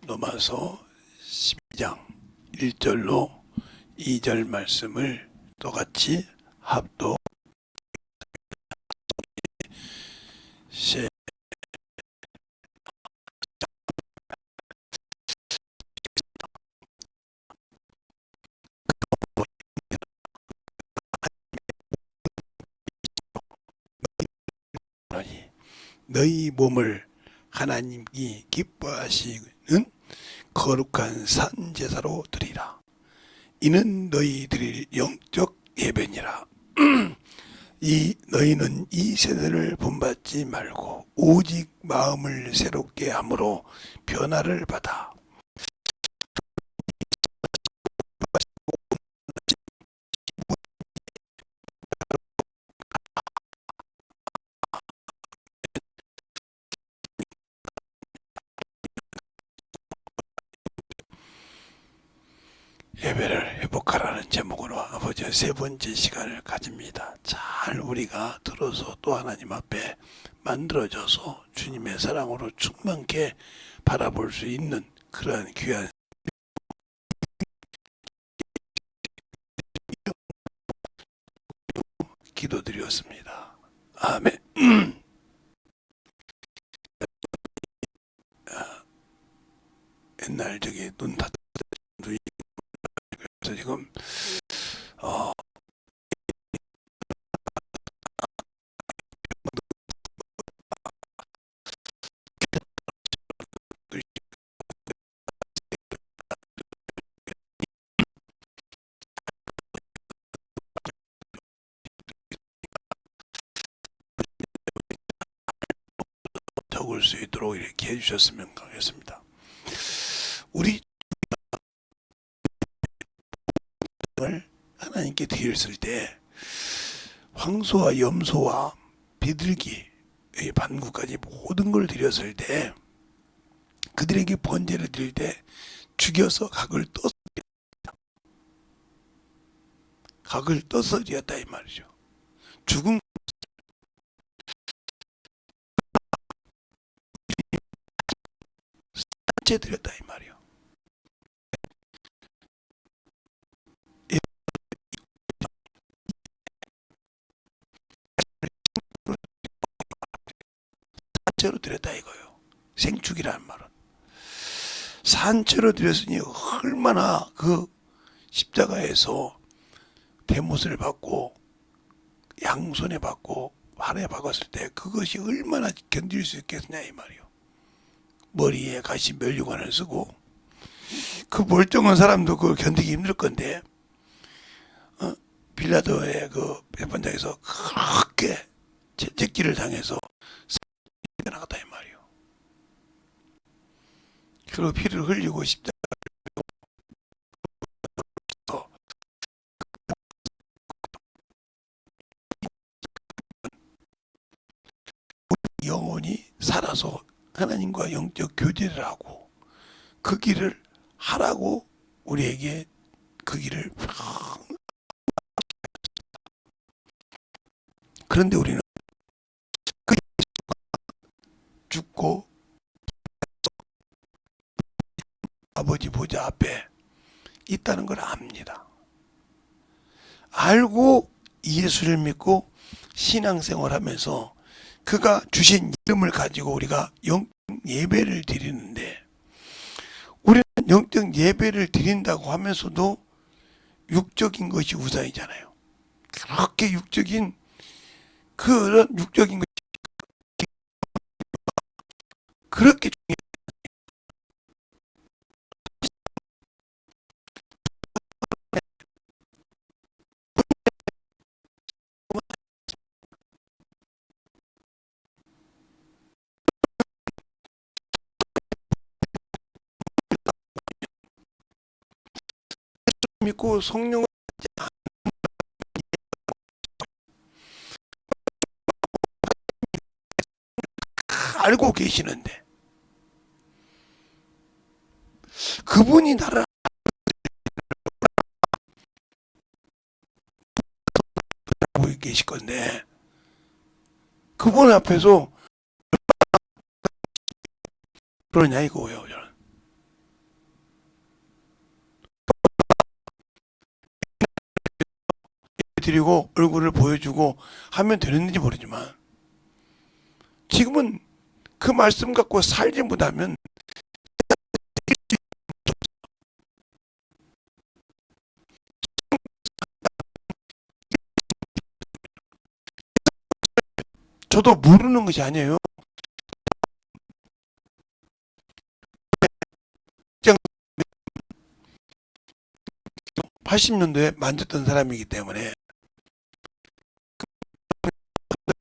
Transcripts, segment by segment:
로마서 12장 1절로 2절 말씀을 똑같이 합독 시 너희 몸을 하나님이 기뻐하시는 거룩한 산제사로 드리라. 이는 너희 드릴 영적 예배니라. 너희는 이 세대를 본받지 말고 오직 마음을 새롭게 함으로 변화를 받아 예배를 회복하라는 제목으로 아버지의 세 번째 시간을 가집니다. 잘 우리가 들어서 또 하나님 앞에 만들어져서 주님의 사랑으로 충만케 바라볼 수 있는 그러한 귀한 기도드렸습니다. 아멘. 옛날 저기 눈 닫은 눈이 지금 적을 수 있도록 이렇게 해주셨으면 하겠습니다. 우리 하나님께 드렸을 때 황소와 염소와 비둘기 반구까지 모든 걸 드렸을 때 그들에게 번제를 드릴 때 죽여서 각을 떠서 드렸다 이 말이죠. 죽은 산채 드렸다 이 말이요. 산채로 드렸다 이거요. 생축이라는 말은 산채로 드렸으니 얼마나 그 십자가에서 대못을 받고 양손에 받고 발에 박았을 때 그것이 얼마나 견딜 수 있겠느냐 이 말이요. 머리에 가시 면류관을 쓰고 그 멀쩡한 사람도 그걸 견디기 힘들 건데 빌라도의 그 재판장에서 그렇게 채찍질을 당해서 나갔다 이 말이요. 그리고 피를 흘리고 십자가에서 영혼이 살아서 하나님과 영적 교제를 하고 그 길을 하라고 우리에게 그 길을 그런데 우리는 죽고 아버지 보좌 앞에 있다는 걸 압니다. 알고 예수를 믿고 신앙생활하면서 그가 주신 이름을 가지고 우리가 영적 예배를 드리는데 우리는 영적 예배를 드린다고 하면서도 육적인 것이 우선이잖아요. 그렇게 육적인 그런 육적인 것이 그렇게 믿고 성령을 알고 계시는데 그분이 나를 알고 계실 건데 그분 앞에서 그러냐 이거예요. 저는 드리고 얼굴을 보여주고 하면 되는지 모르지만 지금은 그 말씀 갖고 살지 못하면 저도 모르는 것이 아니에요. 80년도에 만졌던 사람이기 때문에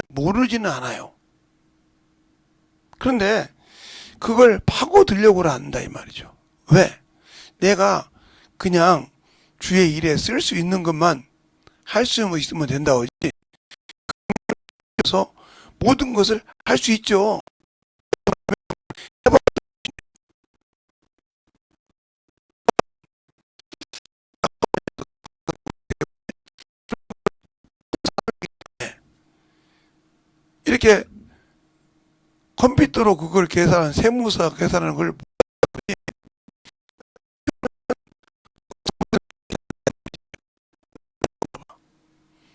모르지는 않아요. 그런데 그걸 파고들려고 한다 이 말이죠. 왜? 내가 그냥 주의 일에 쓸 수 있는 것만 할 수 있으면 된다고 하지. 그래서 모든 것을 할 수 있죠. 이렇게 컴퓨터로 그걸 계산한 세무사 계산하는 걸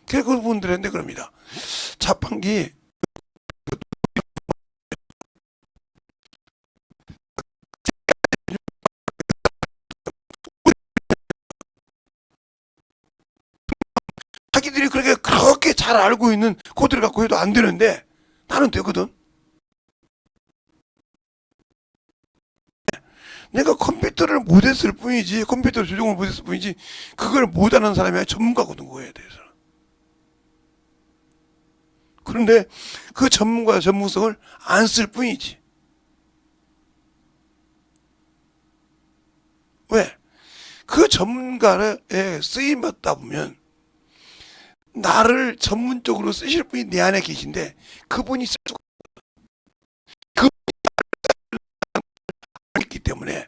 그분들한테 그럽니다. 자판기 자기들이 그렇게 잘 알고 있는 코드를 갖고 해도 안 되는데 나는 되거든. 내가 컴퓨터를 못했을 뿐이지, 컴퓨터 조종을 못했을 뿐이지, 그걸 못하는 사람이 전문가거든, 그거에 대해서. 그런데 그 전문가의 전문성을 안 쓸 뿐이지. 왜? 그 전문가에 쓰임받다 보면 나를 전문적으로 쓰실 분이 내 안에 계신데 그분이 쓸 수가 없기 때문에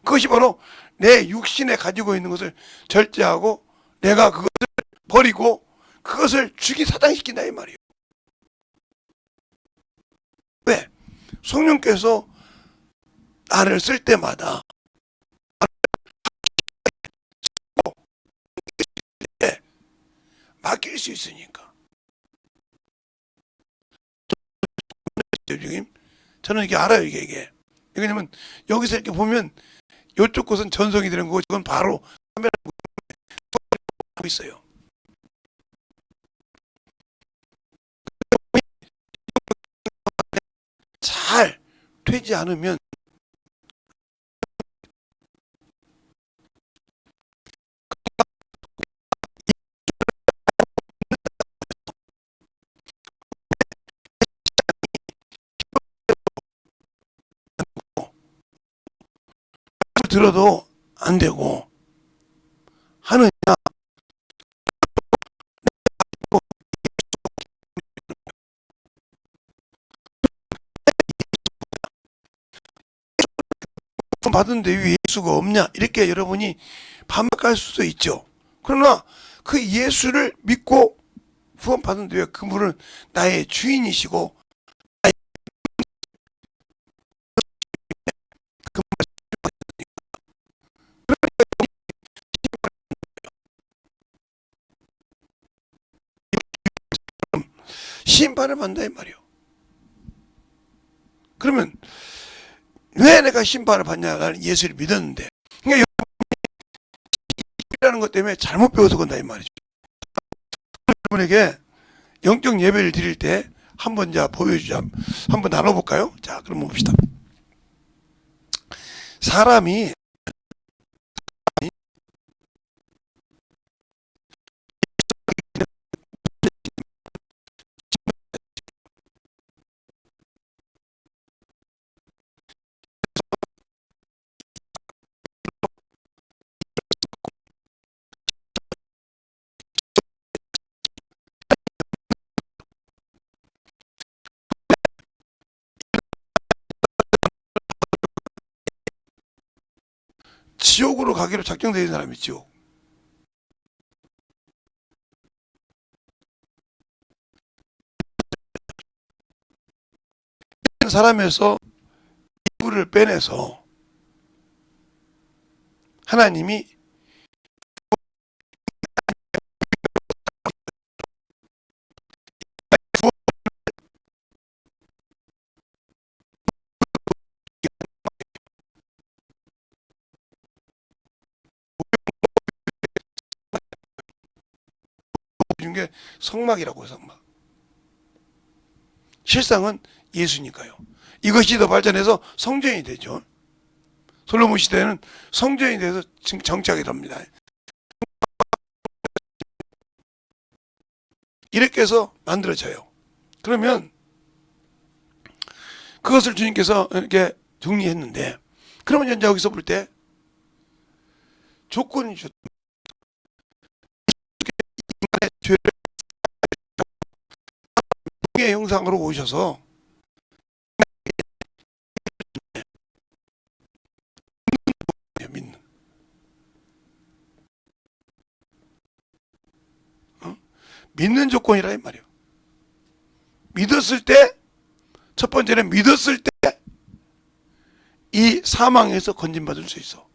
그것이 바로 내 육신에 가지고 있는 것을 절제하고 내가 그것을 버리고 그것을 죽이 사당시킨다 이 말이에요. 왜? 성령께서 나를 쓸 때마다 맡길 수 있으니까. 저는 이게 알아요, 이게. 왜냐면 여기서 이렇게 보면 이쪽 곳은 전송이 되는 거고 이건 바로 카메라 보고 있어요. 잘 되지 않으면 들어도 안 되고 하느냐 받은데 왜 예수가 없냐 이렇게 여러분이 반박할 수도 있죠. 그러나 그 예수를 믿고 구원 받은데 왜 그분은 나의 주인이시고 심판을 받는다 이 말이요. 그러면 왜 내가 심판을 받냐? 나는 예수를 믿었는데. 그러니까 여러분이라는 것 때문에 잘못 배워서 그런다 이 말이죠. 여러분에게 영적 예배를 드릴 때 한번 자 보여주자. 한번 나눠볼까요? 자, 그럼 봅시다. 사람이 지옥으로 가기로 작정되어 있는 사람이 지옥. 사람에서 이불을 빼내서 하나님이 준 게 성막이라고. 성막. 실상은 예수니까요. 이것이 더 발전해서 성전이 되죠. 솔로몬 시대에는 성전이 돼서 정착이 됩니다. 이렇게 해서 만들어져요. 그러면 그것을 주님께서 이렇게 정리했는데, 그러면 이제 여기서 볼 때 조건이 좋. 죄의 형상으로 오셔서 믿는, 믿는 조건이라 이 말이에요. 믿었을 때, 첫 번째는 믿었을 때 이 사망에서 건진받을 수 있어.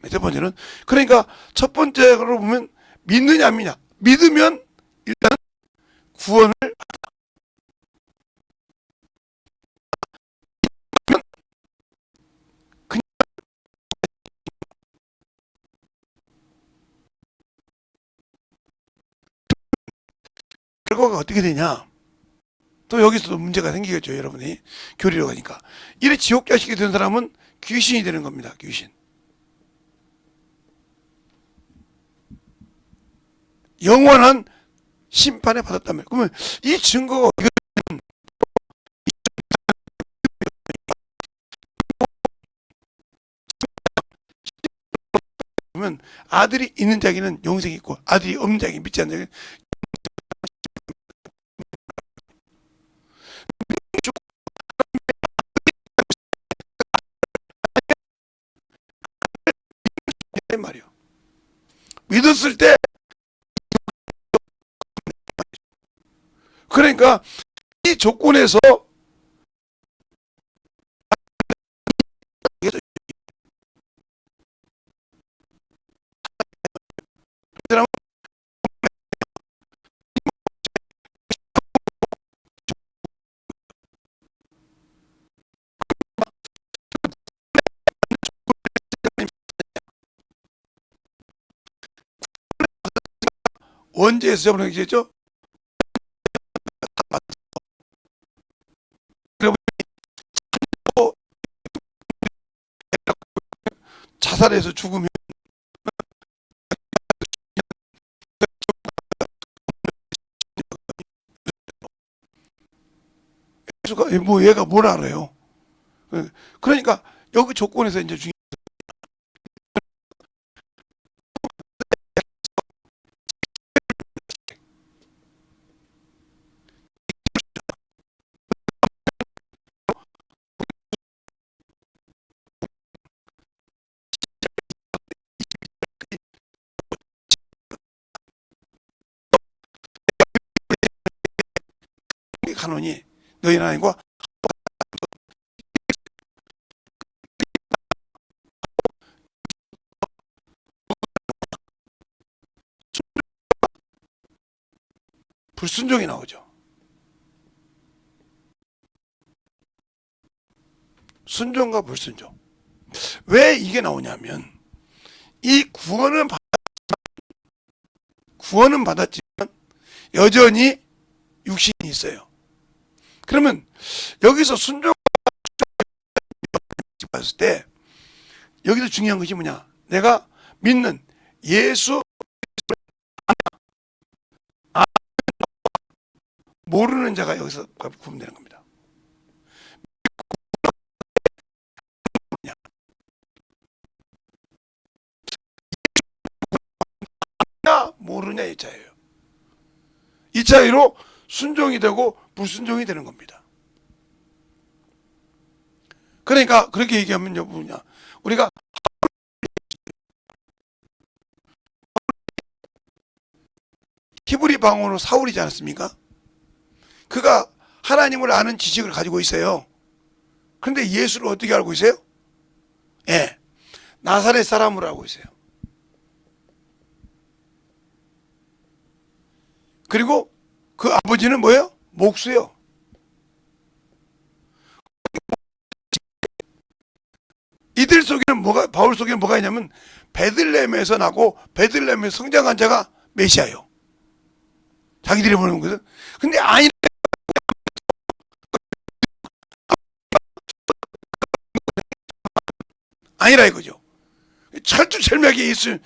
두 번째는, 그러니까 첫 번째로 보면 믿느냐 안 믿냐. 믿으면 일단 구원을, 그냥 결과가 어떻게 되냐. 또 여기서도 문제가 생기겠죠. 여러분이 교리로 가니까. 이래 지옥 자식이 된 사람은 귀신이 되는 겁니다. 귀신. 영원한 심판에 받았다면, 그러면 이 증거가 어떻게 보면, 아들이 있는 자기는 영생이 있고 아들이 없는 자기, 믿지 않는 자기는 말이요. 믿었을 때, 그러니까 이 조건에서 원죄에서 잡는 것이죠. 자살해서 죽으면 뭐 얘가 뭘 알아요. 그러니까 여기 조건에서 이제 중요한, 간원이 너희 하나님과 불순종이 나오죠. 순종과 불순종. 왜 이게 나오냐면, 이 구원은 받았지만 여전히 육신이 있어요. 그러면 여기서 순종 봤을 때 여기서 중요한 것이 뭐냐? 내가 믿는 예수, 모르는 자가 여기서 구분되는 겁니다. 모르냐 이 차이예요. 이 차이로 순종이 되고 불순종이 되는 겁니다. 그러니까 그렇게 얘기하면 뭐냐? 우리가 히브리 방언으로 사울이지 않았습니까? 그가 하나님을 아는 지식을 가지고 있어요. 그런데 예수를 어떻게 알고 있어요? 예. 나사렛 사람으로 알고 있어요. 그리고 그 아버지는 뭐예요? 목수요. 이들 속에는 뭐가, 바울 속에는 뭐가 있냐면 베들레헴에서 나고 베들레헴에서 성장한 자가 메시아요. 자기들이 보는 것은. 근데 아니라 이거죠. 철두철미하게 예수.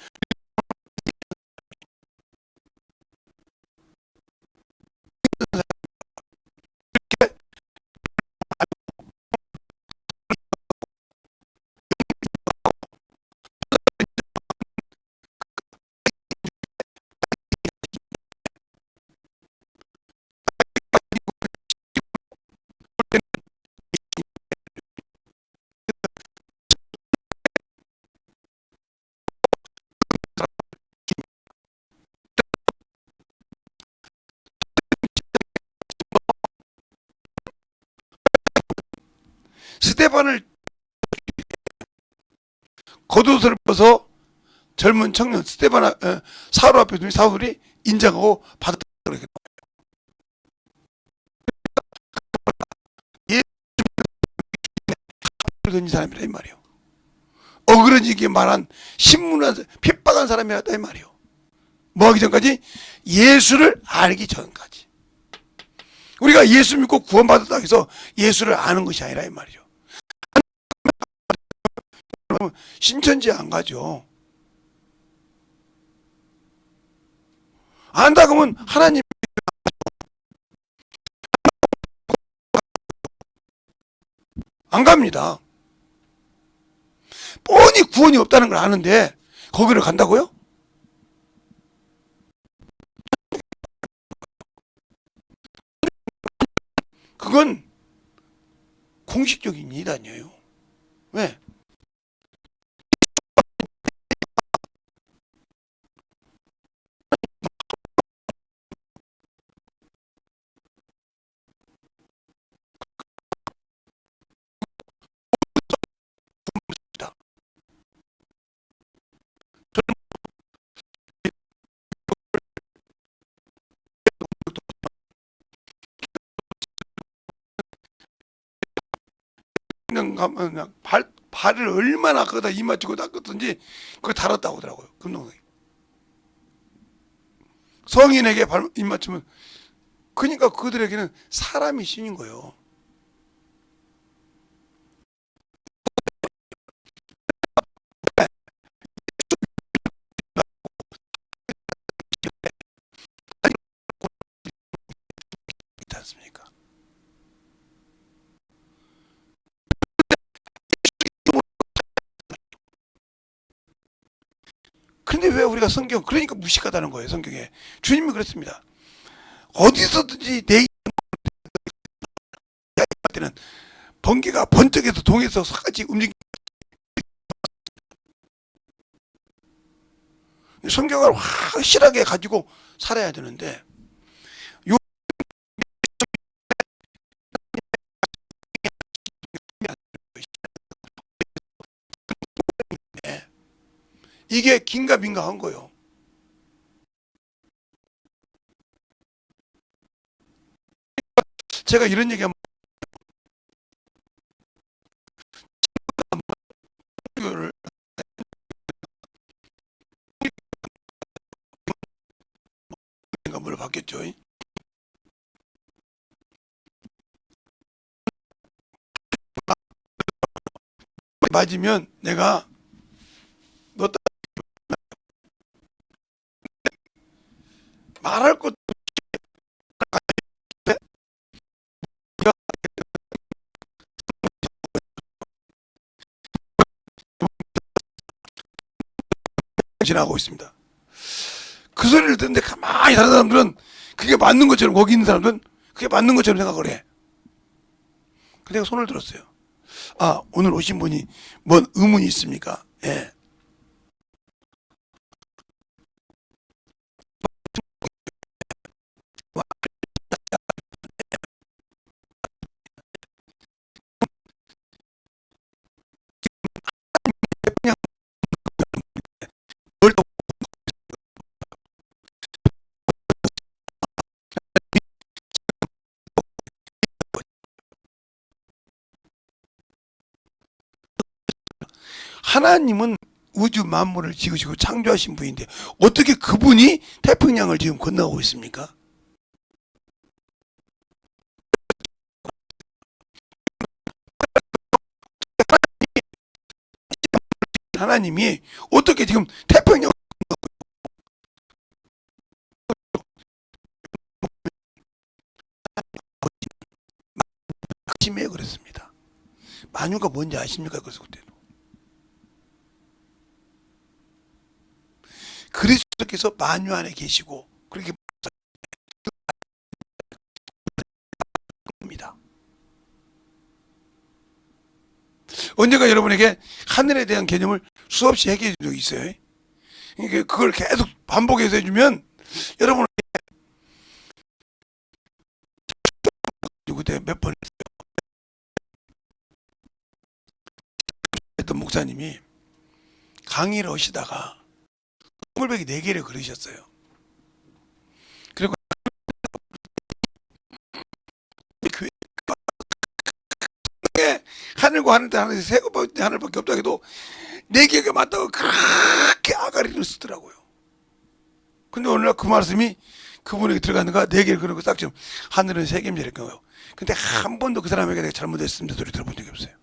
스테반을 겉옷을 벗어 젊은 청년 스테반 사울 앞에 두니 사울이 인정하고 받았다. 예수를 던진 사람이라 이 말이에요. 어그러지게 말한 신문한 핍박한 사람이었다 이 말이에요. 뭐 하기 전까지? 예수를 알기 전까지. 우리가 예수 믿고 구원받았다 해서 예수를 아는 것이 아니라 이 말이죠. 신천지 안 가죠. 안다 그러면 하나님 안 갑니다. 뻔히 구원이 없다는 걸 아는데 거기를 간다고요? 그건 공식적인 이단이에요. 왜? 그냥 발을 얼마나 거기다 이마치고 닦았든지 그거 달았다고 하더라고요. 금동성이. 성인에게 입맞추면 그러니까 그들에게는 사람이 신인 거예요. 그렇지 않습니까? 근데 왜 우리가 성경 그러니까 무식하다는 거예요. 성경에 주님이 그랬습니다. 어디서든지 내 때는 번개가 번쩍해서 동에서 같이 움직이. 성경을 확실하게 가지고 살아야 되는데 요 이게 긴가민가한 거예요. 제가 이런 얘기하면 를 물어봤겠죠. 맞으면 내가 너 말할 것도 지나고 있습니다. 그 소리를 듣는데 가만히 다른 사람들은 그게 맞는 것처럼 거기 있는 사람들은 그게 맞는 것처럼 생각을 해. 그 내가 손을 들었어요. 아 오늘 오신 분이 뭔 의문이 있습니까? 예. 하나님은 우주 만물을 지으시고 창조하신 분인데 어떻게 그분이 태평양을 지금 건너가고 있습니까? 하나님이 어떻게 지금 태평양 아침에 그랬습니다. 만유가 뭔지 아십니까? 그래서 그때 그리스도께서 만유 안에 계시고 그렇게 합니다. 언젠가 여러분에게 하늘에 대한 개념을 수없이 얘기해 준 적이 있어요. 그러니까 그걸 계속 반복해서 해주면 여러분 그때 몇 번 했던 목사님이 강의를 하시다가 동물배기 4개를 그리셨어요. 그리고 교회 하늘과 하늘에 세 번째 하늘밖에 없다 해도 4개가 맞다고 그렇게 아가리를 쓰더라고요. 근데 오늘날 그 말씀이 그분에게 들어갔는가 4개를 그리고 딱 지금 하늘은 3개입니다 이렇게 거예요. 근데 한 번도 그 사람에게 내가 잘못했습니다 소리 들어본 적이 없어요.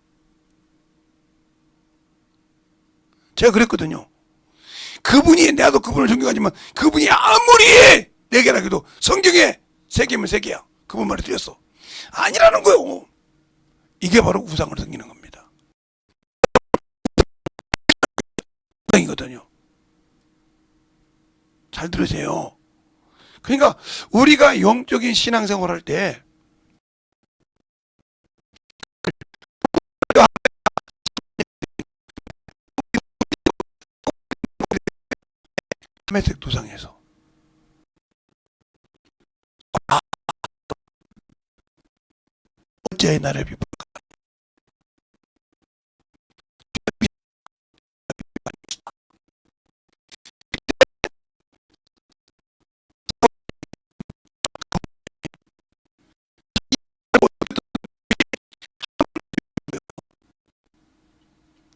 제가 그랬거든요. 그분이 나도 그분을 존경하지만 그분이 아무리 4개라 해도 성경에 3개면 3개야. 그분 말이 틀렸어. 아니라는 거예요. 이게 바로 우상을 섬기는 겁니다. 우상이거든요. 잘 들으세요. 그러니까 우리가 영적인 신앙생활 할 때 메색 도상에서 어째 나를 비판하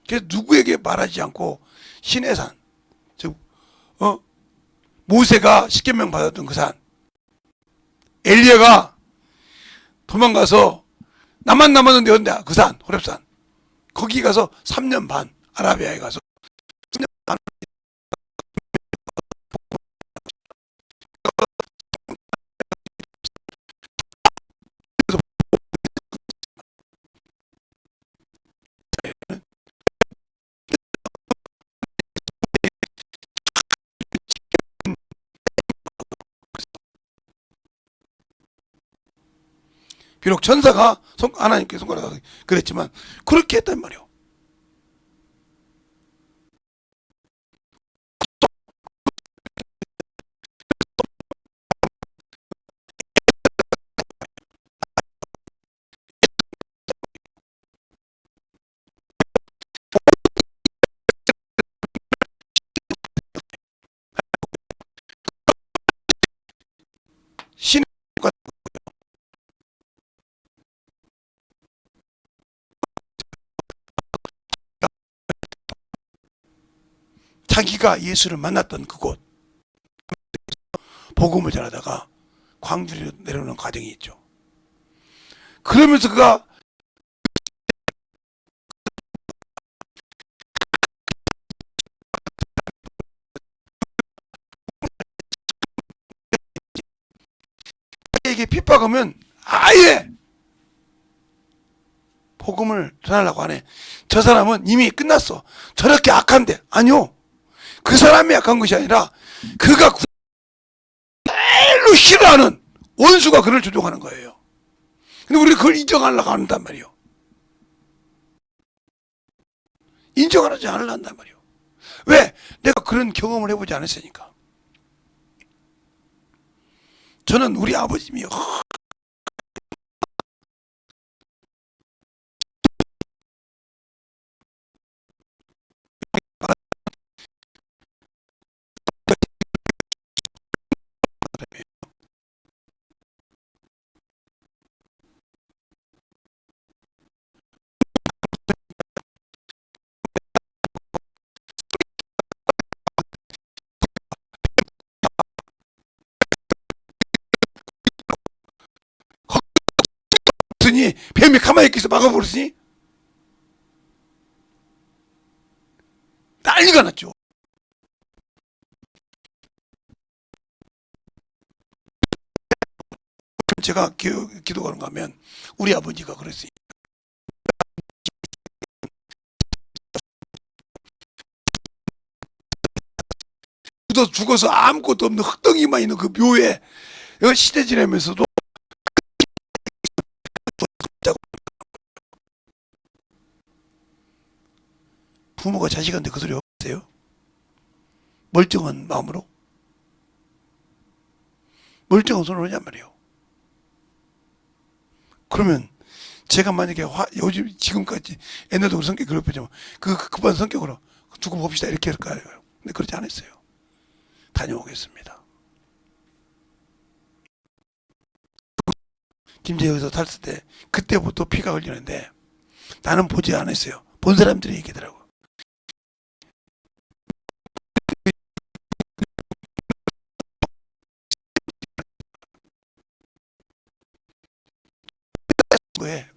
그래서 누구에게 말하지 않고 시내산 즉 모세가 십계명 받았던 그 산 엘리야가 도망가서 나만 남았는데 언제 그 산 호렙산 거기 가서 3년 반 아라비아에 가서 3년 반 비록 천사가 하나님께 손가락을 그랬지만 그렇게 했단 말이요. 신의 자기가 예수를 만났던 그곳 복음을 전하다가 광주로 내려오는 과정이 있죠. 그러면서 그가 자기에게 핍박하면 아예 복음을 전하려고 하네. 저 사람은 이미 끝났어. 저렇게 악한데 아니요. 그 사람이 악한 것이 아니라 그가 별로 싫어하는 원수가 그를 조종하는 거예요. 근데 우리가 그걸 인정하려고 한단 말이에요. 인정하지 않으려고 말이에요. 왜? 내가 그런 경험을 해보지 않았으니까. 저는 우리 아버님이 했더니 뱀이 가만히 있어 막아버렸으니 난리가 났죠. 제가 기도하는 거 하면 우리 아버지가 그랬어요. 죽어서 아무것도 없는 흙덩이만 있는 그 묘에 시대 지나면서도 부모가 자식한테 그 소리 없어요? 멀쩡한 마음으로 멀쩡한 손으로 하냔 말이에요. 그러면 제가 만약에 요즘 지금까지 옛날도 성격 괴롭히지만 그 급한 성격으로 두고 봅시다 이렇게 할까요? 근데 그렇지 않았어요. 다녀오겠습니다. 김제에서 살았을 때 그때부터 피가 흘리는데 나는 보지 않았어요. 본 사람들이 얘기하더라고.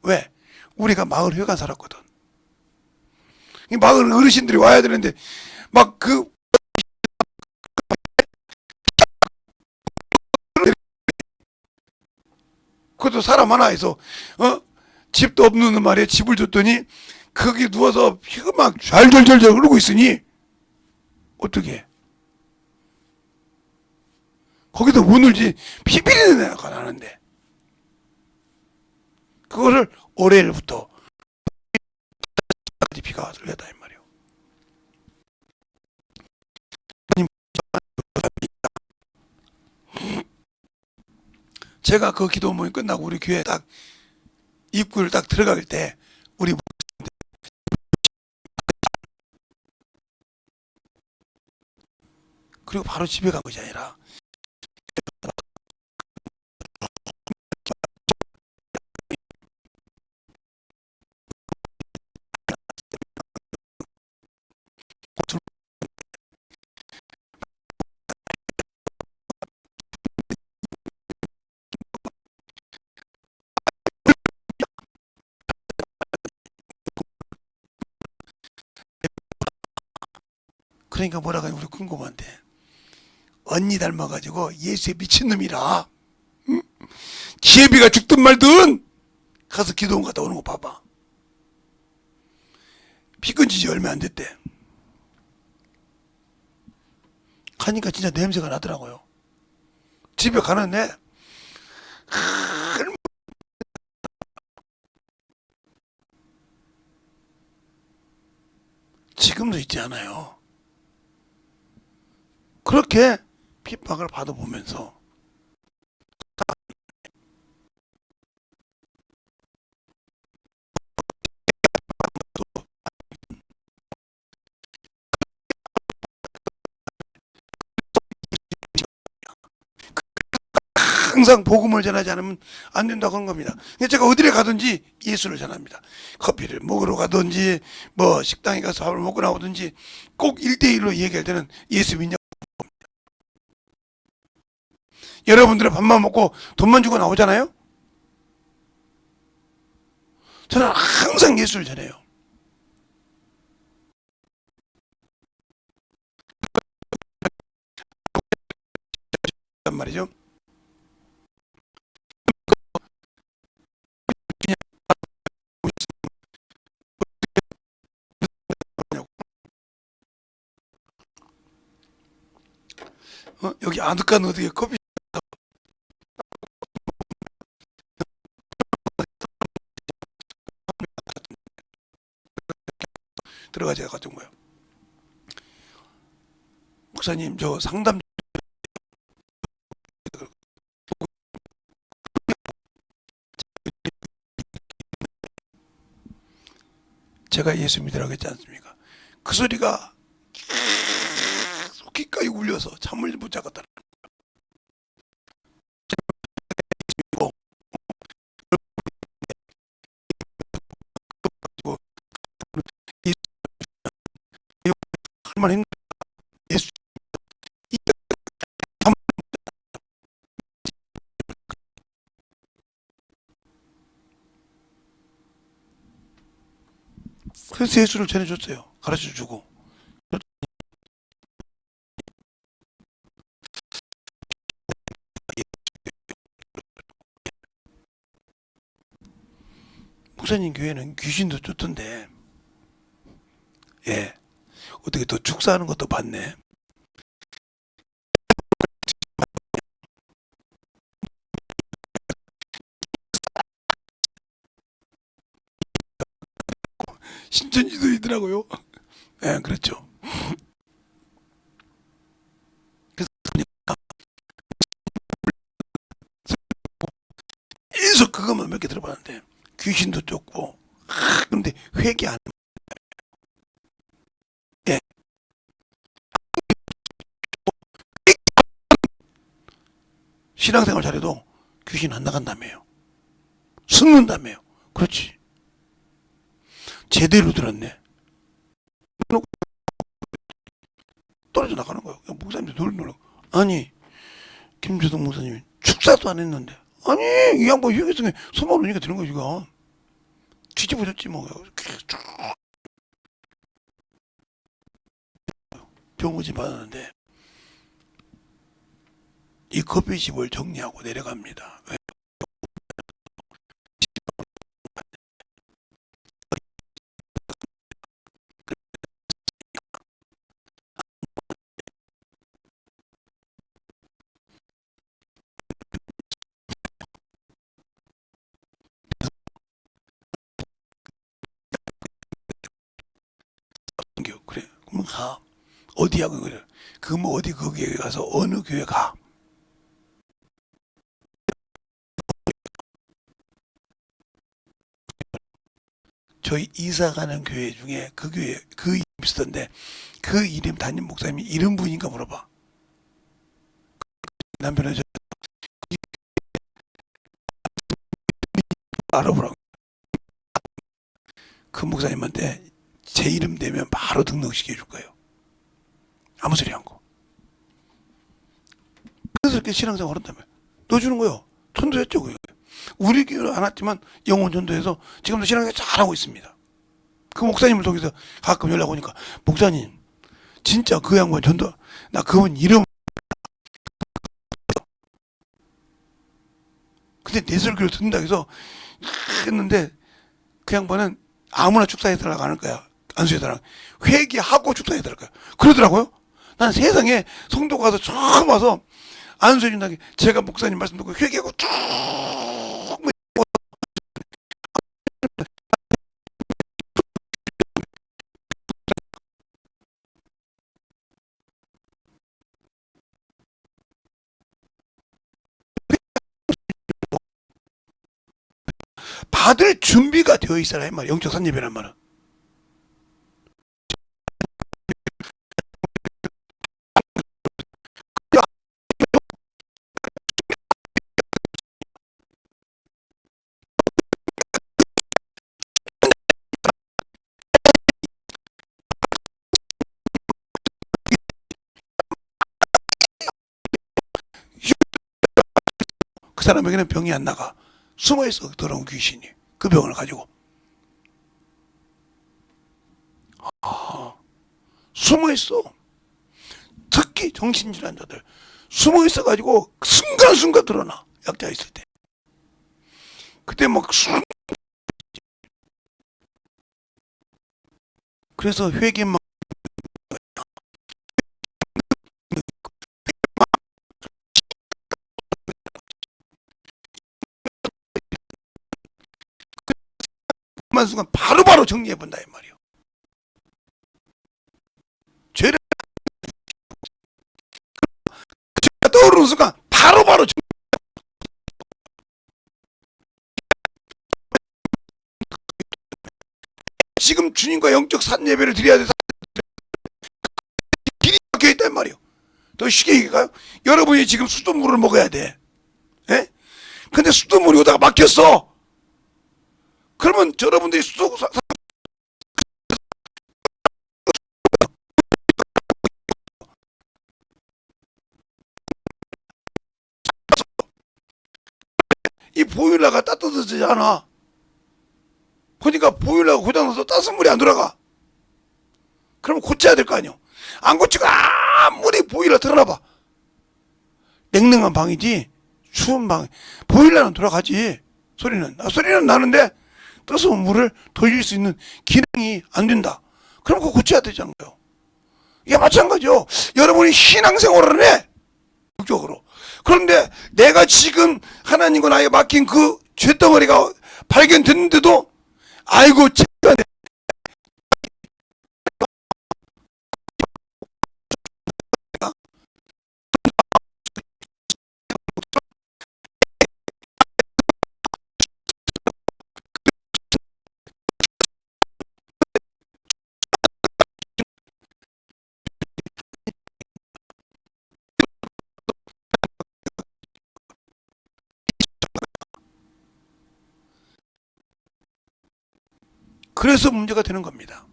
왜? 우리가 마을 회관 살았거든. 이 마을 어르신들이 와야 되는데 막 그것도 사람 하나 해서 집도 없는 말에 집을 줬더니 거기 누워서 피가 막 잘절절절 흐르고 있으니 어떻게 거기도 못 울지 피비리는 애가 나는데 그거를 올해부터 피가 흘렸다 이 말이에요. 제가 그 기도 모임 끝나고 우리 교회 딱 입구를 딱 들어갈 때 우리 그리고 바로 집에 간 것이 아니라 그러니까 뭐라고 하냐 우리 궁금한데 언니 닮아가지고 예수에 미친놈이라 응? 기회비가 죽든 말든 가서 기도원 갔다 오는 거 봐봐. 피 끊지 얼마 안 됐대. 가니까 진짜 냄새가 나더라고요. 집에 가는데 지금도 있지 않아요. 그렇게 핍박을 받아보면서 항상 복음을 전하지 않으면 안 된다고 하는 겁니다. 제가 어디를 가든지 예수를 전합니다. 커피를 먹으러 가든지 뭐 식당에 가서 밥을 먹고 나오든지 꼭 1대1로 얘기할 때는 예수 믿냐고. 여러분들은 밥만 먹고 돈만 주고 나오잖아요. 저는 항상 예수를 전해요. 말이죠. 여기 아득한 어디에 커피 들어가자 가지고 뭐요. 목사님 저 상담 제가 예수 믿으라고 했지 않습니까? 그 소리가 속기까지 울려서 잠을 못 자겠다. 할만 했는데 예수 그래서 예수를 전해줬어요. 가르쳐주고. 목사님 교회는 귀신도 쫓던데, 예. 어떻게 또 축사하는 것도 봤네. 신천지도 있더라고요. 예, 그렇죠. 그래서 계속 그것만 몇 개 들어봤는데, 귀신도 쫓고, 근데 회개 안, 예. 신앙생활 잘해도 귀신 안 나간다며요. 숨는다며요. 그렇지. 제대로 들었네. 떨어져 나가는 거예요. 목사님도 놀고. 아니, 김주동 목사님이 축사도 안 했는데. 아니, 이 양반 휴게성에 소망 오니까 되는 거지, 이거. 뒤집어졌지, 뭐. 병원지 받았는데, 이 커피집을 정리하고 내려갑니다. 왜? 그래. 그러면 가. 어디 하고 그래. 그 뭐 어디 거기에 가서 어느 교회 가. 저희 이사 가는 교회 중에 그 교회 그 이름 있었던데 그 이름 담임 목사님이 이런 분인가 물어봐. 남편은 저 알아보라고. 그 목사님한테 제 이름 대면 바로 등록시켜 줄 거예요. 아무 소리 않고. 그래서 이렇게 신앙생활 한다며. 넣어주는 거요. 전도했죠. 그게. 우리 교회는 안 왔지만 영혼 전도해서 지금도 신앙생활 잘하고 있습니다. 그 목사님을 통해서 가끔 연락 오니까 목사님 진짜 그 양반 전도 나 그분 이름 근데 내 설교를 듣는다 해서 했는데 그 양반은 아무나 축사해달라고 하는 거야. 안수해달라고. 회개하고 축사해달라고. 그러더라고요. 난 세상에 성도 가서 처음 와서 안수해준다는 게 제가 목사님 말씀 듣고 회개하고 쭉 받을 준비가 되어 있어라 이 말이야. 영적 산예배란 말은. 그 사람에게는 병이 안 나가. 숨어 있어 더러운 귀신이. 그 병을 가지고 숨어 있어. 특히 정신질환자들 숨어 있어 가지고 순간순간 드러나. 약자 있을 때. 그때 막 그래서 회개만 순간 바로바로 정리해 본다 이 말이요. 죄를 떠오르는 순간 바로바로 지금 주님과 영적 산예배를 드려야 돼서 길이 막혀 있단 말이요. 더 쉽게 얘기할까요? 여러분이 지금 수돗물을 먹어야 돼. 예? 근데 수돗물이 오다가 막혔어. 그러면 여러분들이 이 보일러가 따뜻해지지 않아. 그러니까 보일러가 고장나서 따뜻물이 안 돌아가. 그러면 고쳐야 될 거 아니요. 안 고치고 아무리 보일러 틀어놔봐. 냉랭한 방이지 추운 방. 보일러는 돌아가지. 소리는 나는데 뜨거운 물을 돌릴 수 있는 기능이 안 된다. 그럼 그거 고쳐야 되잖아요. 이게 마찬가지요. 여러분이 신앙생활을 해. 적으로. 그런데 내가 지금 하나님과 나에게 맡긴 그 죄덩어리가 발견됐는데도 아이고 제가 그래서 문제가 되는 겁니다.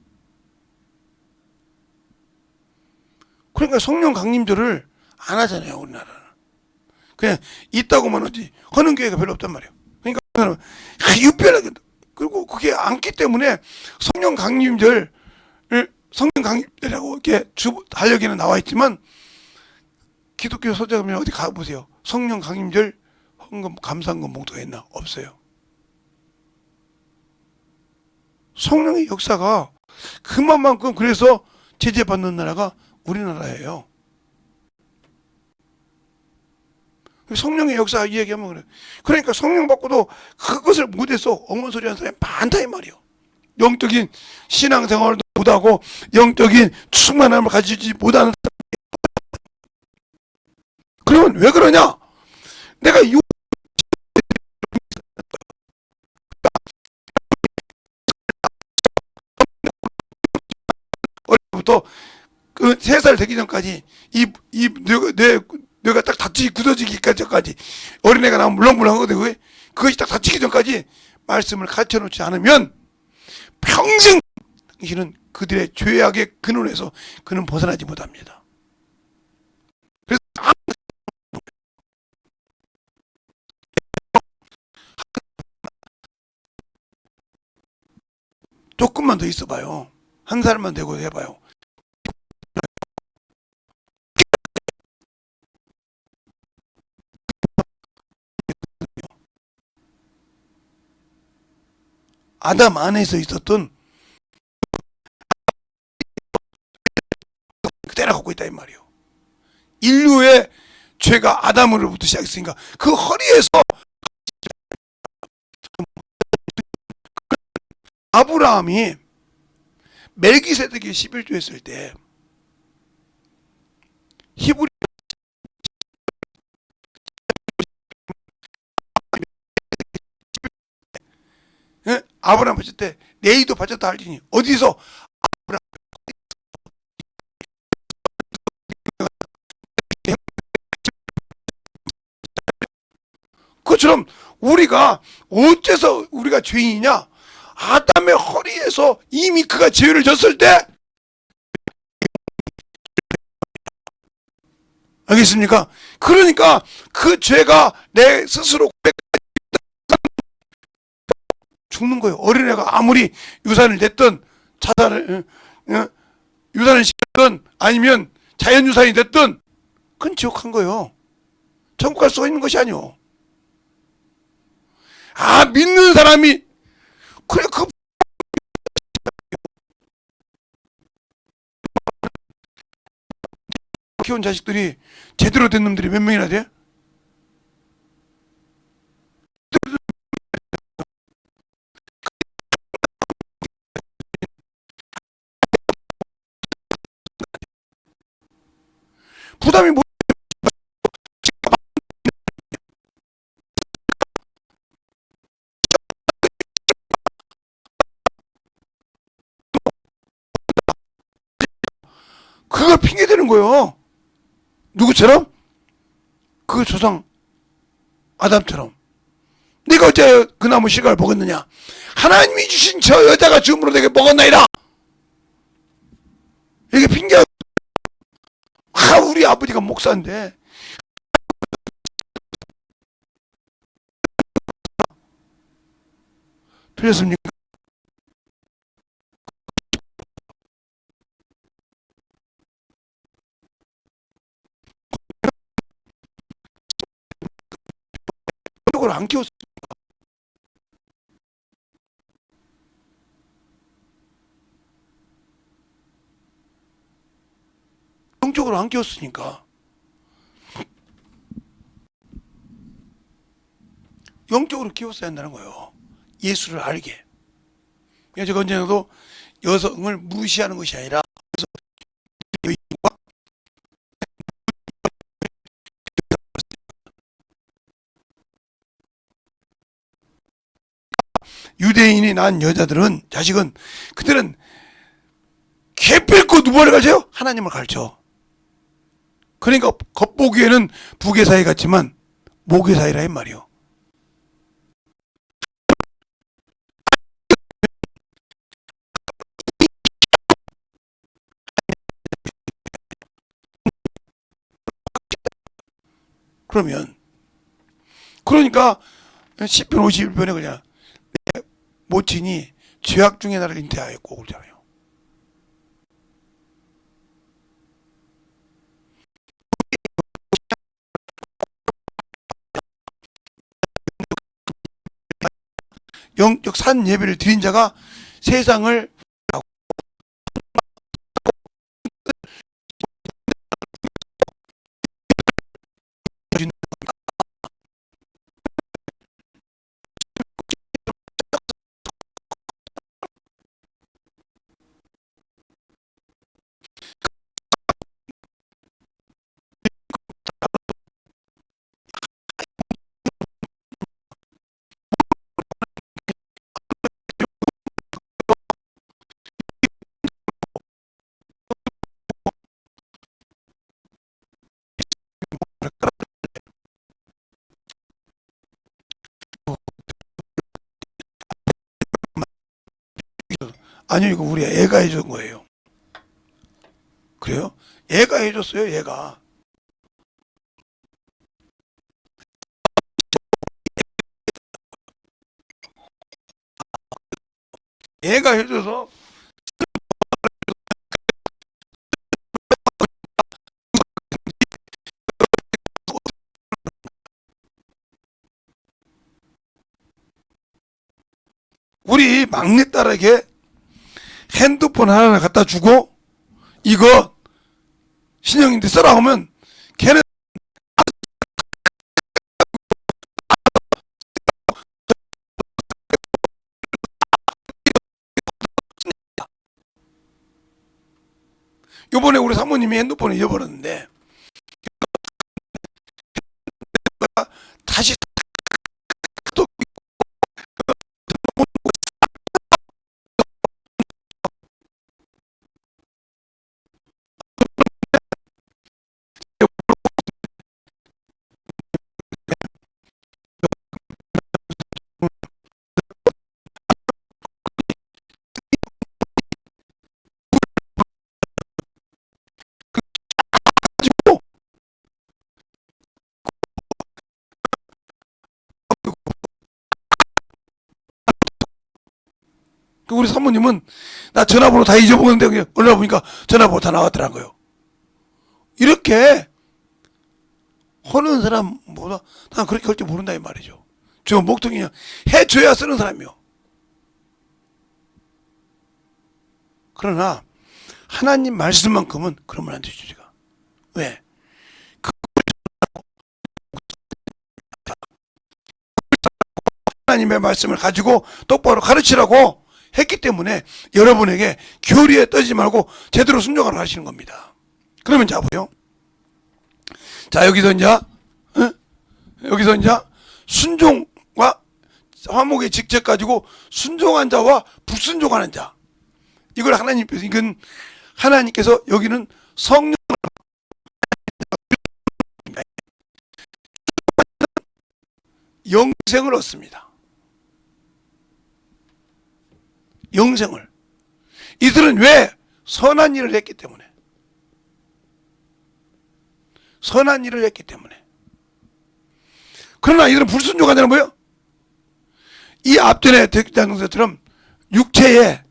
그러니까 성령 강림절을 안 하잖아요, 우리나라는. 그냥 있다고만 하지 하는 교회가 별로 없단 말이에요. 그러니까 유별나게. 그리고 그게 않기 때문에 성령 강림절을 성령 강림절이라고 이렇게 달력에는 나와 있지만 기독교 서적에 어디 가보세요. 성령 강림절 헌금 감사헌금 봉투가 있나? 없어요. 성령의 역사가 그만큼 그래서 제재받는 나라가 우리나라예요. 성령의 역사 이야기하면 그래. 그러니까 성령 받고도 그것을 못해서 엉문소리 하는 사람이 많다 이 말이에요. 영적인 신앙생활도 못하고 영적인 충만함을 가지지 못하는 사람. 그러면 왜 그러냐? 내가 어려부터 그 3살 되기 전까지 이 뇌가 딱 닫히기 굳어지기까지 어린애가 나오면 물렁물렁 하거든. 그것이 딱 닫히기 전까지 말씀을 가르쳐 놓지 않으면 평생 당신은 그들의 죄악의 근원에서 그는 벗어나지 못합니다. 그래서 조금만 더 있어봐요. 한 살만 되고 해봐요. 아담 안에서 있었던 그대로 갖고 있다 이 말이에요. 인류의 죄가 아담으로부터 시작했으니까 그 허리에서 아브라함이 멜기세덱이 11조 했을 때 히브리 아브라함 바칠 때 레이도 바쳤다 할지니 어디서 아브라함 그것처럼 우리가 어째서 우리가 죄인이냐? 아담의 허리에서 이미 그가 죄를 졌을 때 알겠습니까? 그러니까 그 죄가 내 스스로 죽는 거예요. 어린애가 아무리 유산을 냈든 유산을 시켰든 아니면 자연유산이 됐든 그건 지옥한 거예요. 천국 갈 수가 있는 것이 아니오. 믿는 사람이 그래 그 키운 자식들이 제대로 된 놈들이 몇 명이나 돼? 부담이 뭐 그걸 핑계 대는 거예요. 누구처럼? 그 조상 아담처럼. 네가 어째 그 나무 씨가를 먹었느냐? 하나님이 주신 저 여자가 주음으로 내게 먹었나이다. 이게 핑계야. 우리 아버지가 목사인데 틀렸습니까? 안 키웠어요. 영적으로 안 키웠으니까. 영적으로 키웠어야 한다는 거예요. 예수를 알게. 그래서 제가 언제나도 여성을 무시하는 것이 아니라 유대인이 낳은 여자들은 자식은 그들은 개필코 누구를 가르쳐요? 하나님을 가르쳐. 그러니까 겉보기에는 부계 사이 같지만 모계 사이라 이 말이요. 그러니까 시편 51편에 그냥 내 모친이 죄악 중에 나를 잉태하였고 그러잖아요. 영적 산 예배를 드린 자가 세상을 아니요 이거 우리 애가 해준 거예요. 그래요? 애가 해줬어요. 애가 해줘서 우리 막내딸에게 핸드폰 하나 갖다 주고 이거 신형인데 써라 하면 걔는 요번에 우리 사모님이 핸드폰을 잃어버렸는데 다시 또 가지고 우리 사모님은 나 전화번호 다 잊어먹었는데 그냥 올라보니까 전화번호 다 나왔더라는 거예요. 이렇게 하는 사람보다 난 그렇게 할 줄 모른다 이 말이죠. 저 목동이 그냥 해줘야 쓰는 사람이요. 그러나 하나님 말씀만큼은 그러면 안 되죠. 제가 왜? 하나님의 말씀을 가지고 똑바로 가르치라고 했기 때문에 여러분에게 교리에 떠지 말고 제대로 순종하라고 하시는 겁니다. 그러면 자 보세요. 자 여기서 이제 순종과 화목의 직책 가지고 순종한 자와 불순종하는 자 이걸 이건 하나님께서 여기는 성령 영생을 얻습니다. 영생을 이들은 왜 선한 일을 했기 때문에 그러나 이들은 불순종하자는 뭐예요? 이 앞전에 대장경서처럼 육체의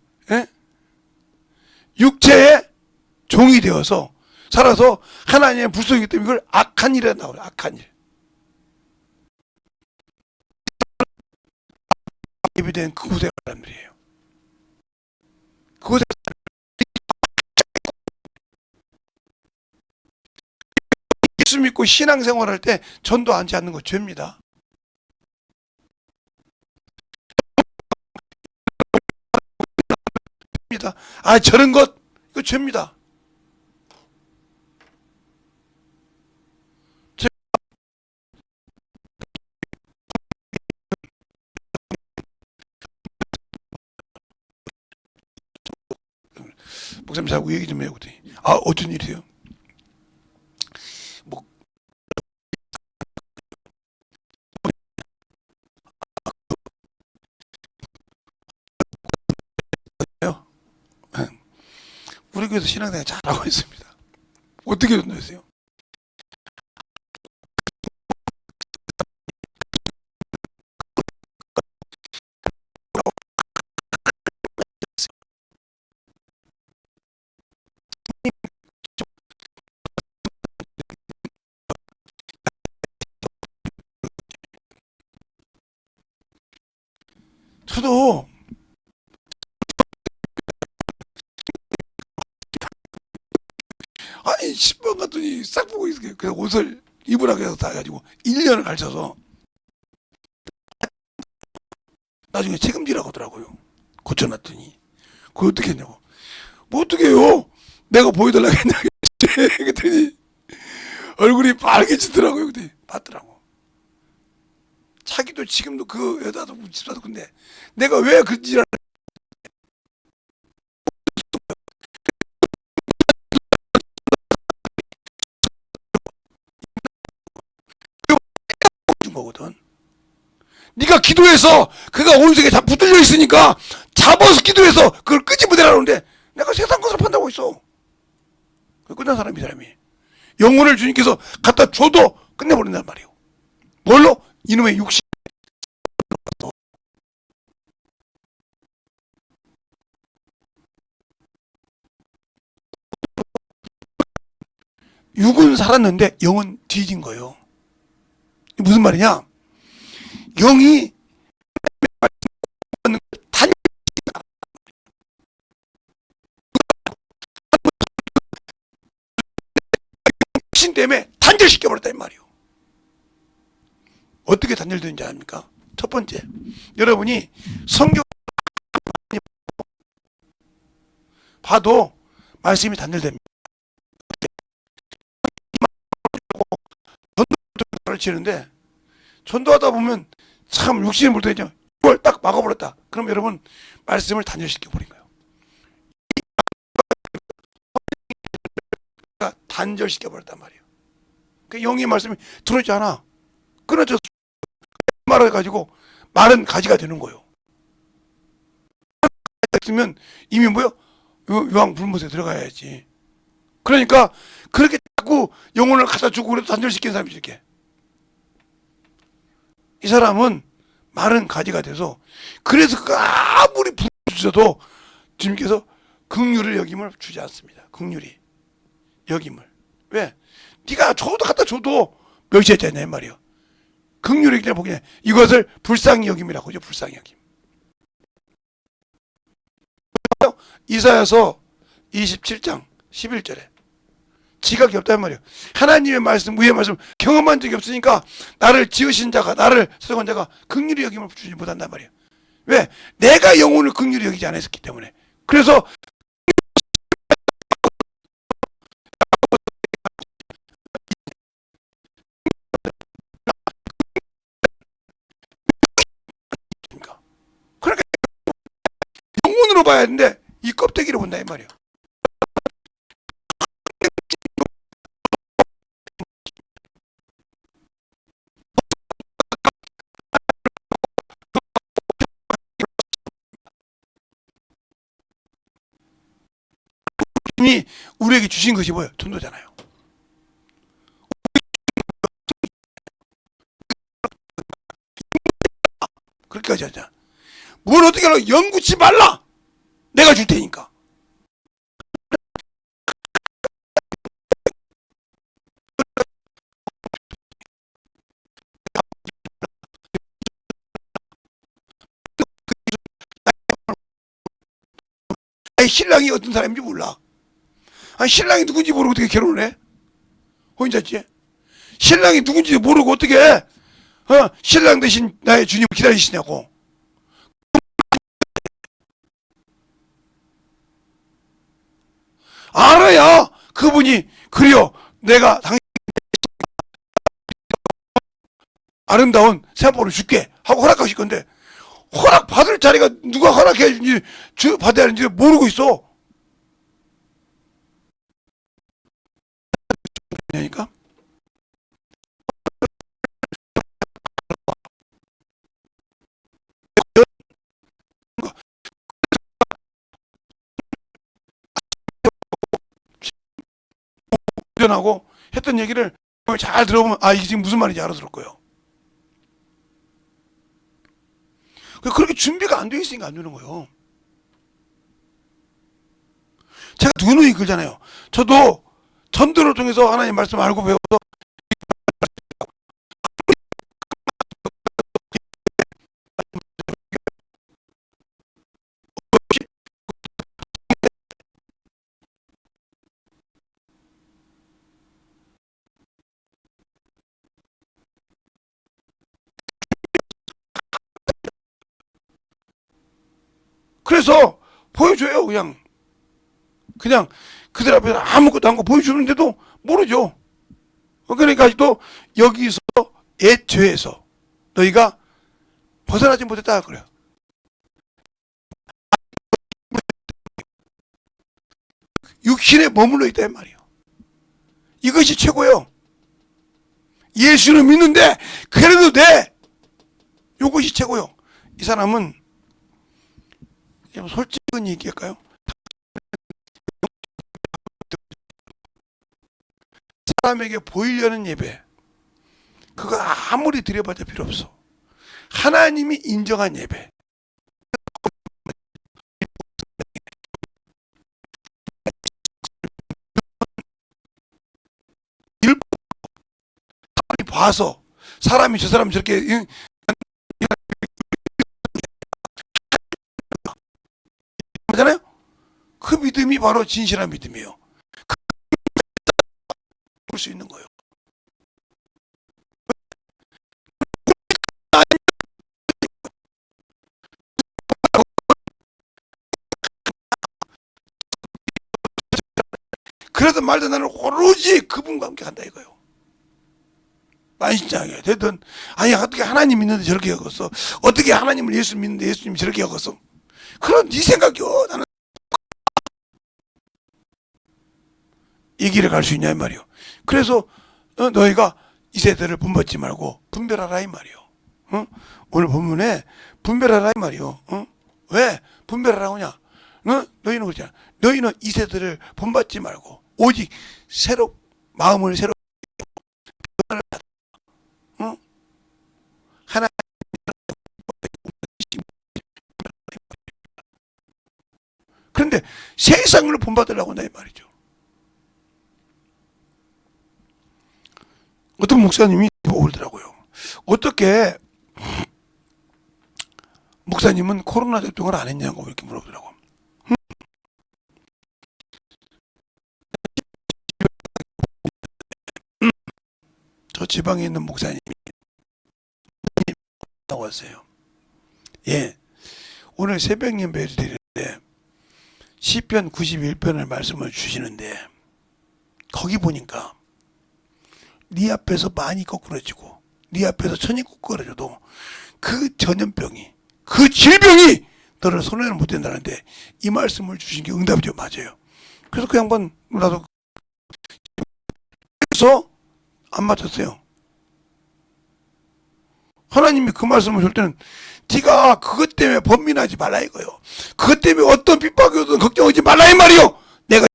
종이 되어서 살아서 하나님의 불순이기 때문에 이걸 악한 일이라고 나와요. 악한 일. 예비된 그곳에 사람들이에요. 그곳에 예수 믿고 신앙생활할 때 전도하지 않는 거 죄입니다. 아, 저런 것 이거 죄입니다. 목사님 자꾸 얘기 좀 해요. 아, 어쩐 일이세요? 뭐 우리 교회에서 신앙생활 잘하고 있습니다. 어떻게 전도했어요? 저도 아니 10번 갔더니 싹 보고 있어요. 그래서 옷을 입으라고 해서 다 가지고 1년을 가르쳐서 나중에 책임지라고 하더라고요. 고쳐놨더니 그걸 어떻게 했냐고. 뭐 어떻게 해요? 내가 보여달라고 했냐 그랬더니 얼굴이 빨개지더라고요. 그때 봤더라고. 자기도 지금도 그 여자도 집사도 근데 내가 왜 그 지랄을 준 거거든. 네가 기도해서 그가 온석에 다 붙들려 있으니까 잡아서 기도해서 그걸 끄집어내라는데 내가 세상 것을 판다고 있어. 끝난 사람이 사람이 영혼을 주님께서 갖다 줘도 끝내버린단 말이에요. 뭘로? 이놈의 육신. 육은 살았는데 영은 뒤진 거예요. 무슨 말이냐? 영이 신 때문에 단절시켜버렸다 이 말이에요. 어떻게 단절되는지 아십니까? 첫 번째, 여러분이 성경 봐도 말씀이 단절됩니다. 가르치는데 전도하다 보면 참 육신이 물들죠. 이걸 딱 막아버렸다. 그럼 여러분 말씀을 단절시켜 버린 거예요. 단절시켜 버렸단 말이에요. 그 영의 말씀이 들어오지 않아. 끊어져 말해가지고 마른 가지가 되는 거예요. 있으면 이미 뭐요? 유황 불못에 들어가야지. 그러니까 그렇게 자꾸 영혼을 갖다 주고 그래도 단절시킨 사람이 이렇게. 이 사람은 마른 가지가 돼서 그래서 아무리 부르셔도 주님께서 긍휼을 여김을 주지 않습니다. 긍휼이 여김을. 왜? 네가 줘도 갖다 줘도 멸시했잖아요 말이요. 긍휼이 그냥 보기에 이것을 불쌍히 여김이라고 하죠. 불쌍히 여김. 이사야서 27장 11절에 지각이 없단 말이에요. 하나님의 말씀, 위의 말씀 경험한 적이 없으니까 나를 지으신 자가, 나를 세운 자가 긍휼히 여김을 주지 못한단 말이에요. 왜? 내가 영혼을 긍휼히 여기지 않았기 때문에. 그래서 그러니까 영혼으로 봐야 하는데 이 껍데기로 본다 이 말이에요. 이 우리에게 주신 것이 뭐예요? 전도잖아요. 그렇게까지 하자. 뭘 어떻게 하려? 영구치 말라. 내가 줄 테니까. 아예 신랑이 어떤 사람인지 몰라. 아니 신랑이 누군지 모르고 어떻게 결혼을 해? 혼자지? 신랑이 누군지 모르고 어떻게 해? 신랑 대신 나의 주님을 기다리시냐고. 알아야 그분이 그래요. 내가 당신 아름다운 세포를 줄게 하고 허락하실 건데 허락 받을 자리가 누가 허락해 주는지 받아야 하는지 모르고 있어. 그러니까 변하고 했던 얘기를 잘 들어보면 아 이게 지금 무슨 말인지 알아들을 거예요. 그렇게 준비가 안 돼 있으니까 안 되는 거예요. 제가 누누이 그러잖아요. 저도 전도를 통해서 하나님 말씀 알고 배워서 그래서 보여줘요. 그냥 그들 앞에서 아무것도 안 거 보여주는데도 모르죠. 그러니까 아직도 여기서 옛 죄에서 너희가 벗어나지 못했다 그래요. 육신에 머물러 있다 말이에요. 이것이 최고예요. 예수는 믿는데 그래도 돼. 이것이 최고요. 이 사람은 솔직한 얘기할까요? 사람에게 보이려는 예배 그거 아무리 드려봐도 필요 없어. 하나님이 인정한 예배 일부 봐서 사람이 저 사람 저렇게 하잖아요. 그 믿음이 바로 진실한 믿음이에요. 볼 수 있는 거예요. 그래도 말도 나는 오로지 그분과 함께 간다 이거예요. 만신창이에요. 되든 아니 어떻게 하나님 믿는데 저렇게 여겼어. 어떻게 하나님을 예수 믿는데 예수님이 저렇게 여겼어. 그런 네 생각이요. 나는 이 길을 갈 수 있냐 이 말이요. 그래서 너희가 이 세대를 본받지 말고 분별하라 이 말이요. 오늘 본문에 분별하라 이 말이요. 왜 분별하라고 하냐? 너희는 그렇잖아. 너희는 이 세대를 본받지 말고 오직 새로 마음을 새로 하나 그런데 세상을 본받으려고 한다 이 말이죠. 어떤 목사님이 오더라고요. 어떻게 목사님은 코로나 접종을 안 했냐고 이렇게 물어보더라고. 저 지방에 있는 목사님이 나왔어요. 예, 오늘 새벽 예배를 드리는데 시편 91편을 말씀을 주시는데 거기 보니까 네 앞에서 많이 거꾸러지고 네 앞에서 천이 거꾸러져도 그 전염병이 그 질병이 너를 손해를 못 된다는데 이 말씀을 주신 게 응답이죠. 맞아요. 그래서 그 양반 나도 그래서 안 맞았어요. 하나님이 그 말씀을 줄 때는 네가 그것 때문에 범민하지 말라 이거요. 그것 때문에 어떤 핍박이 오든 걱정하지 말라 이 말이요. 내가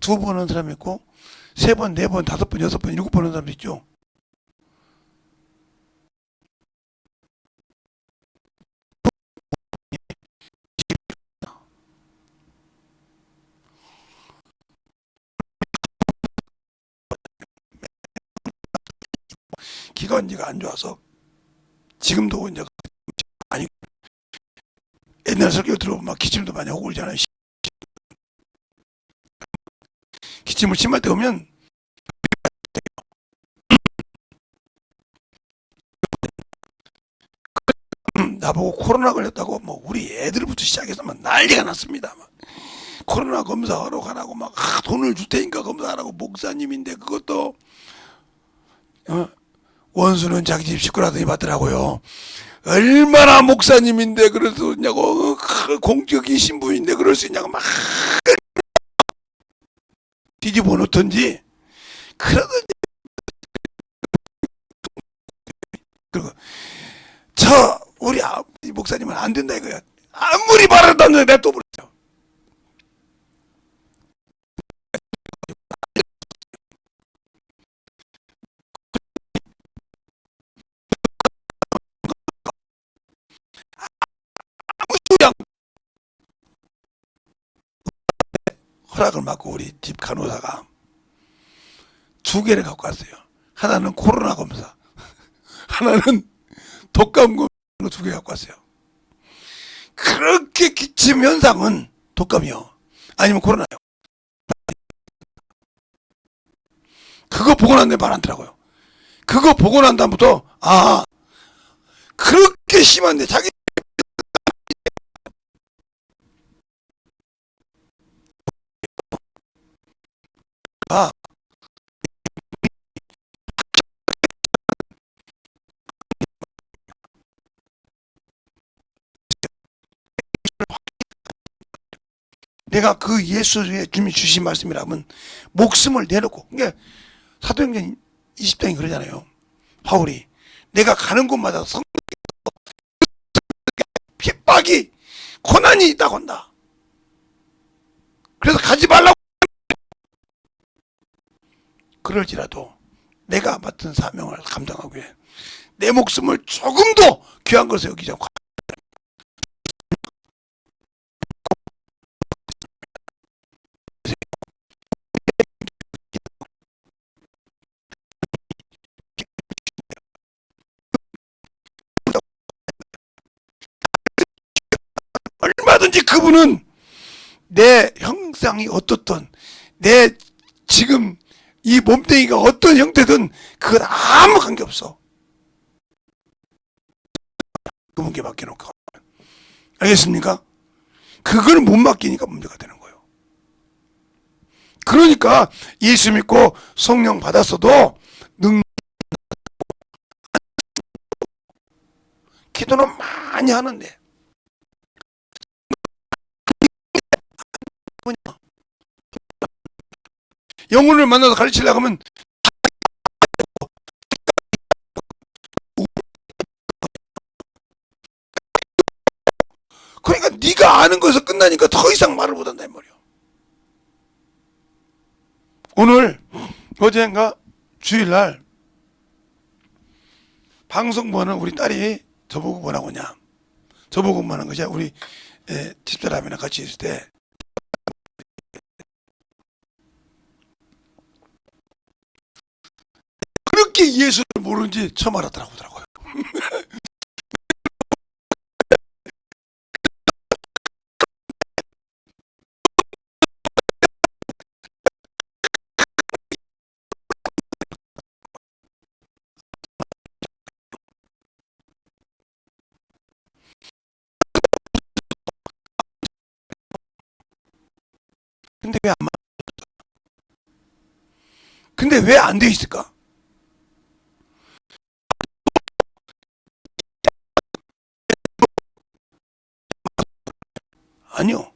두 번 하는 사람 있고 세 번, 네 번, 다섯 번, 여섯 번, 일곱 번 하는 사람 있죠. 기관지가 안 좋아서 지금도 이제 아니 옛날 설교 들어보면 막 기침도 많이 하고 그러잖아요. 기침을 심할 때 오면 나보고 코로나 걸렸다고 뭐 우리 애들부터 시작해서 막 난리가 났습니다. 막 코로나 검사하러 가라고 막 돈을 줄 테니까 검사하라고 목사님인데 그것도 원수는 자기 집 식구라더니 받더라고요. 얼마나 목사님인데 그럴 수 있냐고 공적인 신분인데 그럴 수 있냐고 막 뒤집어 놓던지 그러던지 그리고 저 우리 목사님은 안 된다 이거야. 아무리 말해도 안 돼. 내가 또 버렸죠. 허락을 받고 우리 집 간호사가 두 개를 갖고 왔어요. 하나는 코로나 검사, 하나는 독감 검사 두 개 갖고 왔어요. 그렇게 기침 현상은 독감이요. 아니면 코로나요. 그거 보고 난 다음에 말 안 더라고요. 그거 보고 난 다음부터 그렇게 심한데 자기 내가 그 예수의 주님이 주신 말씀이라면 목숨을 내놓고 그러니까 사도행전 20장이 그러잖아요. 바울이 내가 가는 곳마다 핍박이 고난이 있다고 한다. 그래서 가지 말라고. 그럴지라도 내가 맡은 사명을 감당하기 위해 내 목숨을 조금도 귀한 것을 여기지 않고 얼마든지 그분은 내 형상이 어떻든 내 지금 이 몸뚱이가 어떤 형태든 그건 아무 관계없어. 그분께 맡겨놓고. 알겠습니까? 그걸 못 맡기니까 문제가 되는 거예요. 그러니까 예수 믿고 성령 받았어도 기도는 많이 하는데 영혼을 만나서 가르치려고 하면 그러니까 네가 아는 것에서 끝나니까 더 이상 말을 못한단 말이야. 오늘 어젠가 주일날 방송 보는 우리 딸이 저보고 뭐라고 하냐, 저보고 뭐하는 것이야. 우리 집사람이랑 같이 있을 때 그렇게 예수를 모르는지 처음 알았더라고요. 근데 왜 안, 근데 왜 안 돼 있을까? 아니요.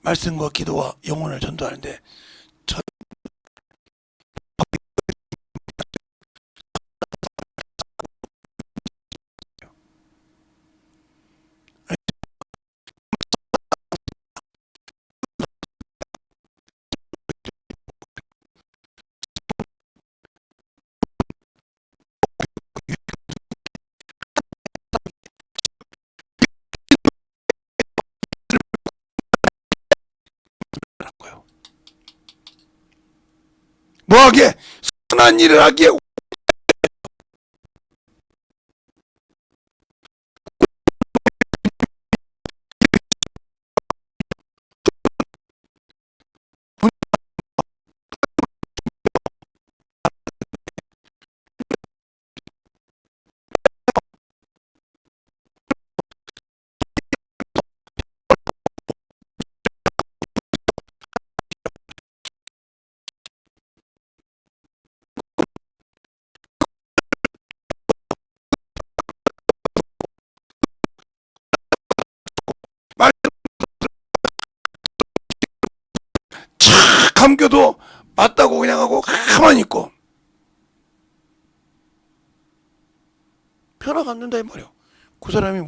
말씀과 기도와 영혼을 전도하는데 뭐하게 선한 일을 하기에 말 착 감겨도 맞다고 그냥 하고 가만히 있고 변화가 안 된다 이 말이야. 그 사람이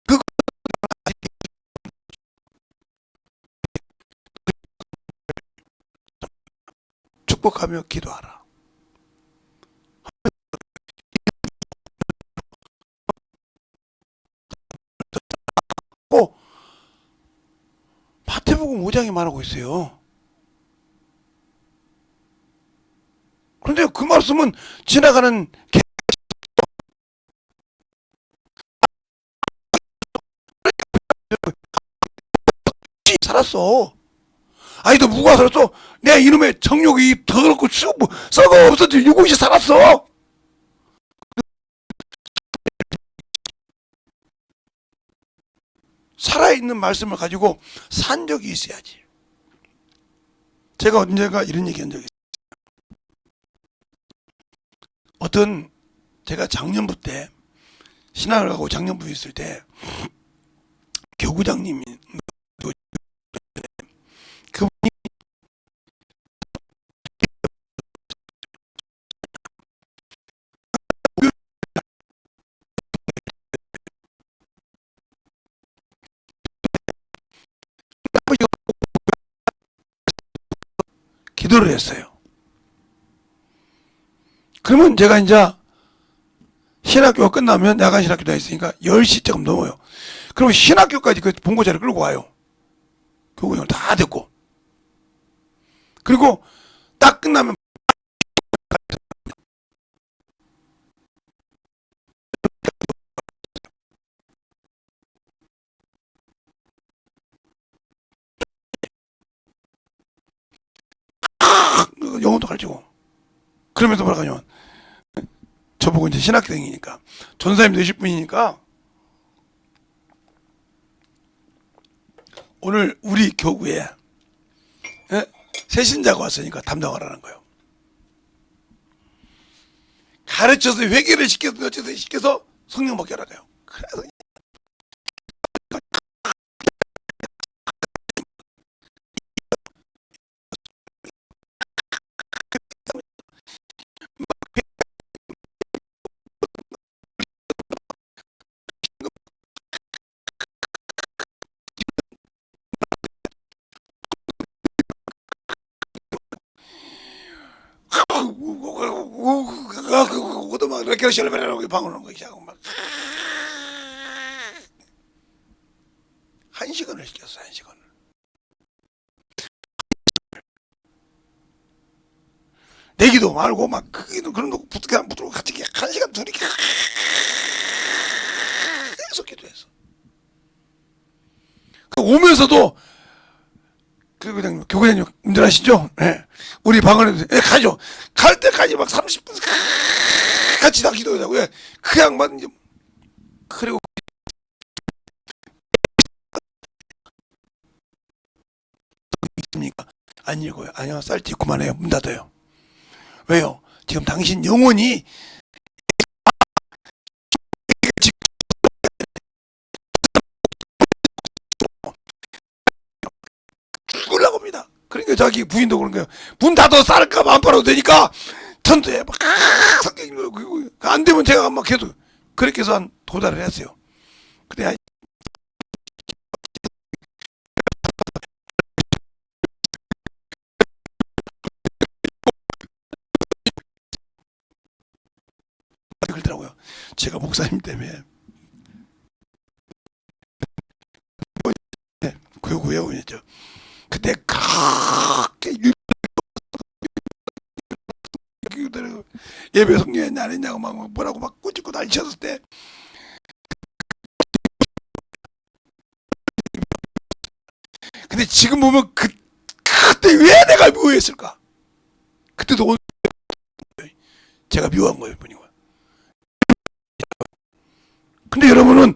그 축복하며 기도하라. 어, 마태복음 5장이 말하고 있어요. 그런데 그 말씀은 지나가는 개가 살았어. 아니 너 누가 살았어? 내 이놈의 정욕이 더럽고 썩어 없어져 유고시 살았어. 살아있는 말씀을 가지고 산 적이 있어야지. 제가 언젠가 이런 얘기 한 적이 있어요. 어떤 제가 작년부 때 신학을 가고 작년부 있을 때 교구장님이 그분이 기도를 했어요. 그러면 제가 이제 신학교가 끝나면 야간 신학교가 있으니까 10시쯤 넘어요. 그러면 신학교까지 그 본고자를 끌고 와요. 교구형을 다 듣고. 그리고 딱 끝나면 영어도 가르치고. 그러면서 뭐라 하냐면 저보고 이제 신학생이니까 전사님 되실 분이니까 오늘 우리 교구에 새신자가 왔으니까 담당하라는 거예요. 가르쳐서 회개를 시켜서 어째서 시켜서 성령 받게 하라고요. 그래서 막 이렇게 셀레브레이라고 방언하는 거 시작하고 막 1시간을 시켰어. 1시간을. 내기도 말고 막 그런 거 붙게 안 붙고 같이 1시간 둘이 계속 기도했어. 오면서도 교구장님 운전하시죠? 네. 우리 방언에도 가죠. 갈 때까지 막 30분 같이 다 기도하자고. 왜? 그 양반 그리고 있습니까? 안 읽어요. 아니요, 쌀티 그만해요. 문 닫아요. 왜요? 지금 당신 영혼이 죽으려고 합니다. 그러니까 자기 부인도 그런 거예요. 문 닫아 쌀값 안 팔아도 되니까 전도해. 막 성경이 안 되면 제가 막 계속 그렇게 해서 한 도달을 했어요. 그래야 제가 목사님 때문에 구역구역이죠. 그때 그렇게 예배 성령이 아니냐고 막 뭐라고 막 꾸짖고 난리쳤을 때, 근데 지금 보면 그때 왜 내가 미워했을까? 그때도 제가 미워한 거예요, 뿐이고. 근데 여러분은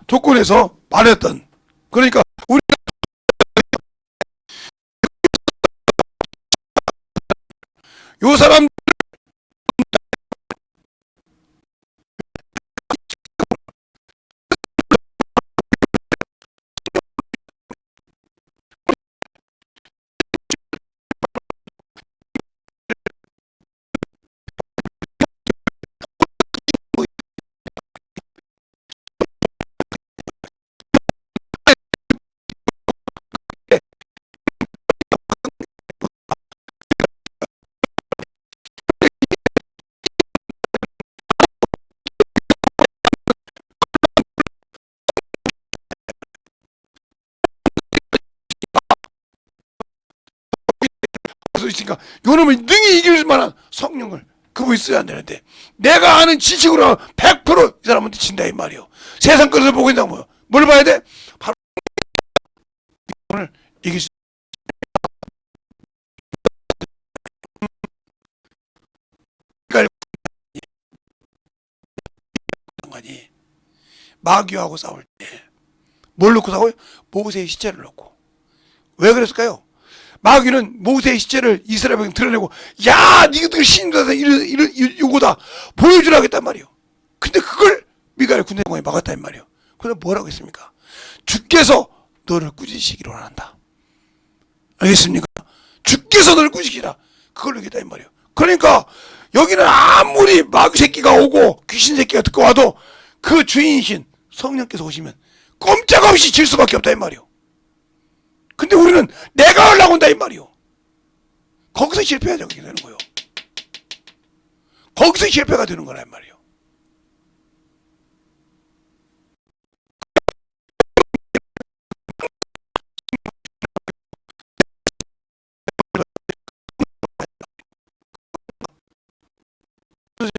조건에서 말했던, 그러니까 우리 요 사람 있으니까 요놈을 능히 이길 만한 성령을 그분 있어야 안 되는데, 내가 아는 지식으로 100%이 사람한테 진다 이 말이요. 세상 것을 보고 있다고 뭐요? 뭘 봐야 돼? 바로 오늘 이길 수 있는. 마귀하고 싸울 때 뭘 놓고 싸워요? 모세의 시체를 놓고. 왜 그랬을까요? 마귀는 모세의 시체를 이스라엘에게 드러내고, 야, 니들 신이다, 이런 요거다 보여주라 했단 말이에요. 근데 그걸 미가엘 군대장관이 막았단 말이에요. 그래서 뭐라고 했습니까? 주께서 너를 꾸짖으시기를 원한다. 알겠습니까? 주께서 너를 꾸짖으시라. 그걸 얘기했다 이 말이에요. 그러니까 여기는 아무리 마귀 새끼가 오고 귀신 새끼가 듣고 와도 그 주인이신 성령께서 오시면 꼼짝없이 질 수밖에 없다 이 말이에요. 근데 우리는 내가 하려고 한다 이 말이에요. 거기서 실패하게 되는 거예요. 거기서 실패가 되는 거란 말이에요.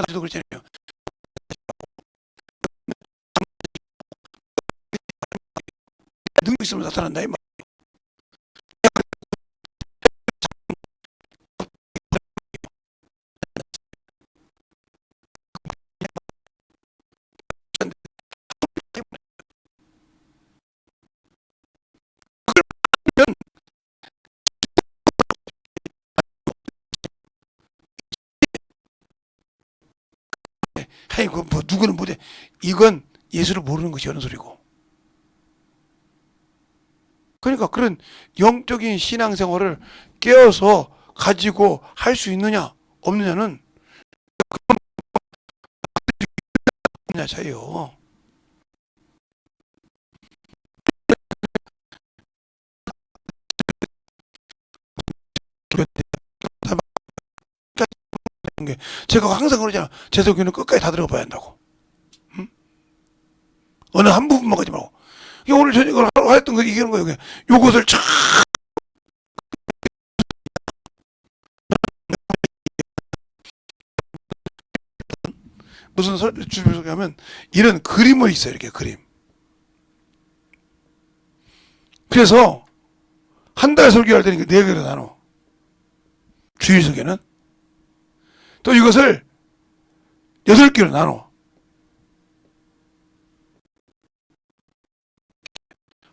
저도 그렇잖아요. 능력 있으면 나타난다 이 말. 아이고 뭐 누구는 못해. 이건 예수를 모르는 것이 어느 소리고. 그러니까 그런 영적인 신앙생활을 깨어서 가지고 할 수 있느냐 없느냐는 없느냐 차이요. 제가 항상 그러잖아. 제도교는 끝까지 다 들어봐야 한다고. 응? 어느 한 부분만 가지 말고. 오늘 저녁을 하였던 거 얘기하는 거예요. 요것을 참 무슨 주변에 하면 이런 그림을 있어요. 이렇게 그림. 그래서 한 달 설교할 때는 4개로 나눠. 주일 설교는 또 이것을 8개로 나눠.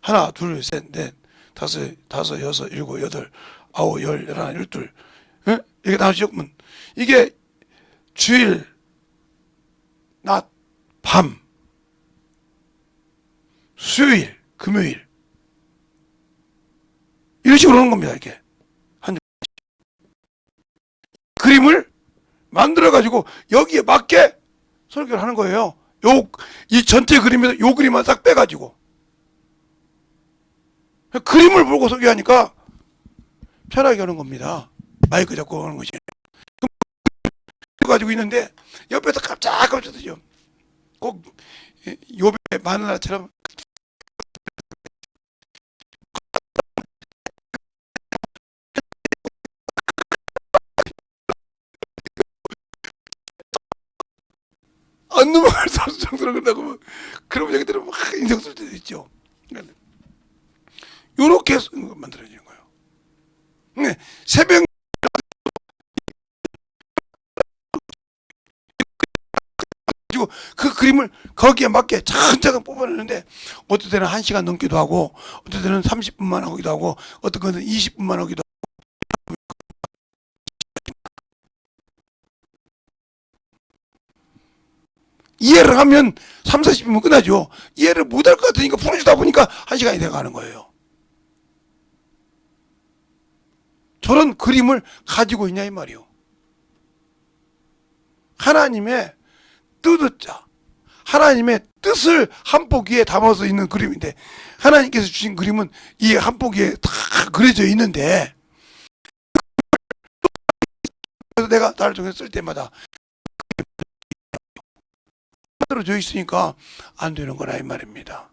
하나, 둘, 셋, 넷, 다섯, 여섯, 일곱, 여덟, 아홉, 열, 열하나, 열둘. 예? 이렇게 나눠지면 이게 주일, 낮, 밤, 수요일, 금요일 이런 식으로 오는 겁니다. 이렇게 한 그림을 만들어 가지고 여기에 맞게 설교를 하는 거예요. 이 전체 그림에서 요 그림만 딱 빼가지고. 그림을 보고 소개하니까 편하게 하는 겁니다. 마이크 잡고 하는 것이. 가지고 있는데 옆에서 깜짝깜짝 뜨죠. 꼭 요배 마누라처럼 안 넘어갈 수 없을 정도로 그런다고. 그러면 여기들은 막 인상 쓸 때도 있죠. 요렇게 만들어지는 거예요. 네, 새벽 가지고 그 그림을 거기에 맞게 차근차근 뽑아내는데 어떨 때는 1시간 넘기도 하고 어떨 때는 30분만 하기도 하고 어떤 거는 20분만 하기도 하고. 이해를 하면 3, 40분면 끝나죠. 이해를 못할 것 같으니까 풀어주다 보니까 1시간이 돼가는 거예요. 저런 그림을 가지고 있냐 이 말이요. 하나님의 뜻자, 하나님의 뜻을 한복 위에 담아서 있는 그림인데 하나님께서 주신 그림은 이 한복 위에 다 그려져 있는데 그래서 내가 나를 통해 쓸 때마다 만들어져 있으니까 안 되는 거라 이 말입니다.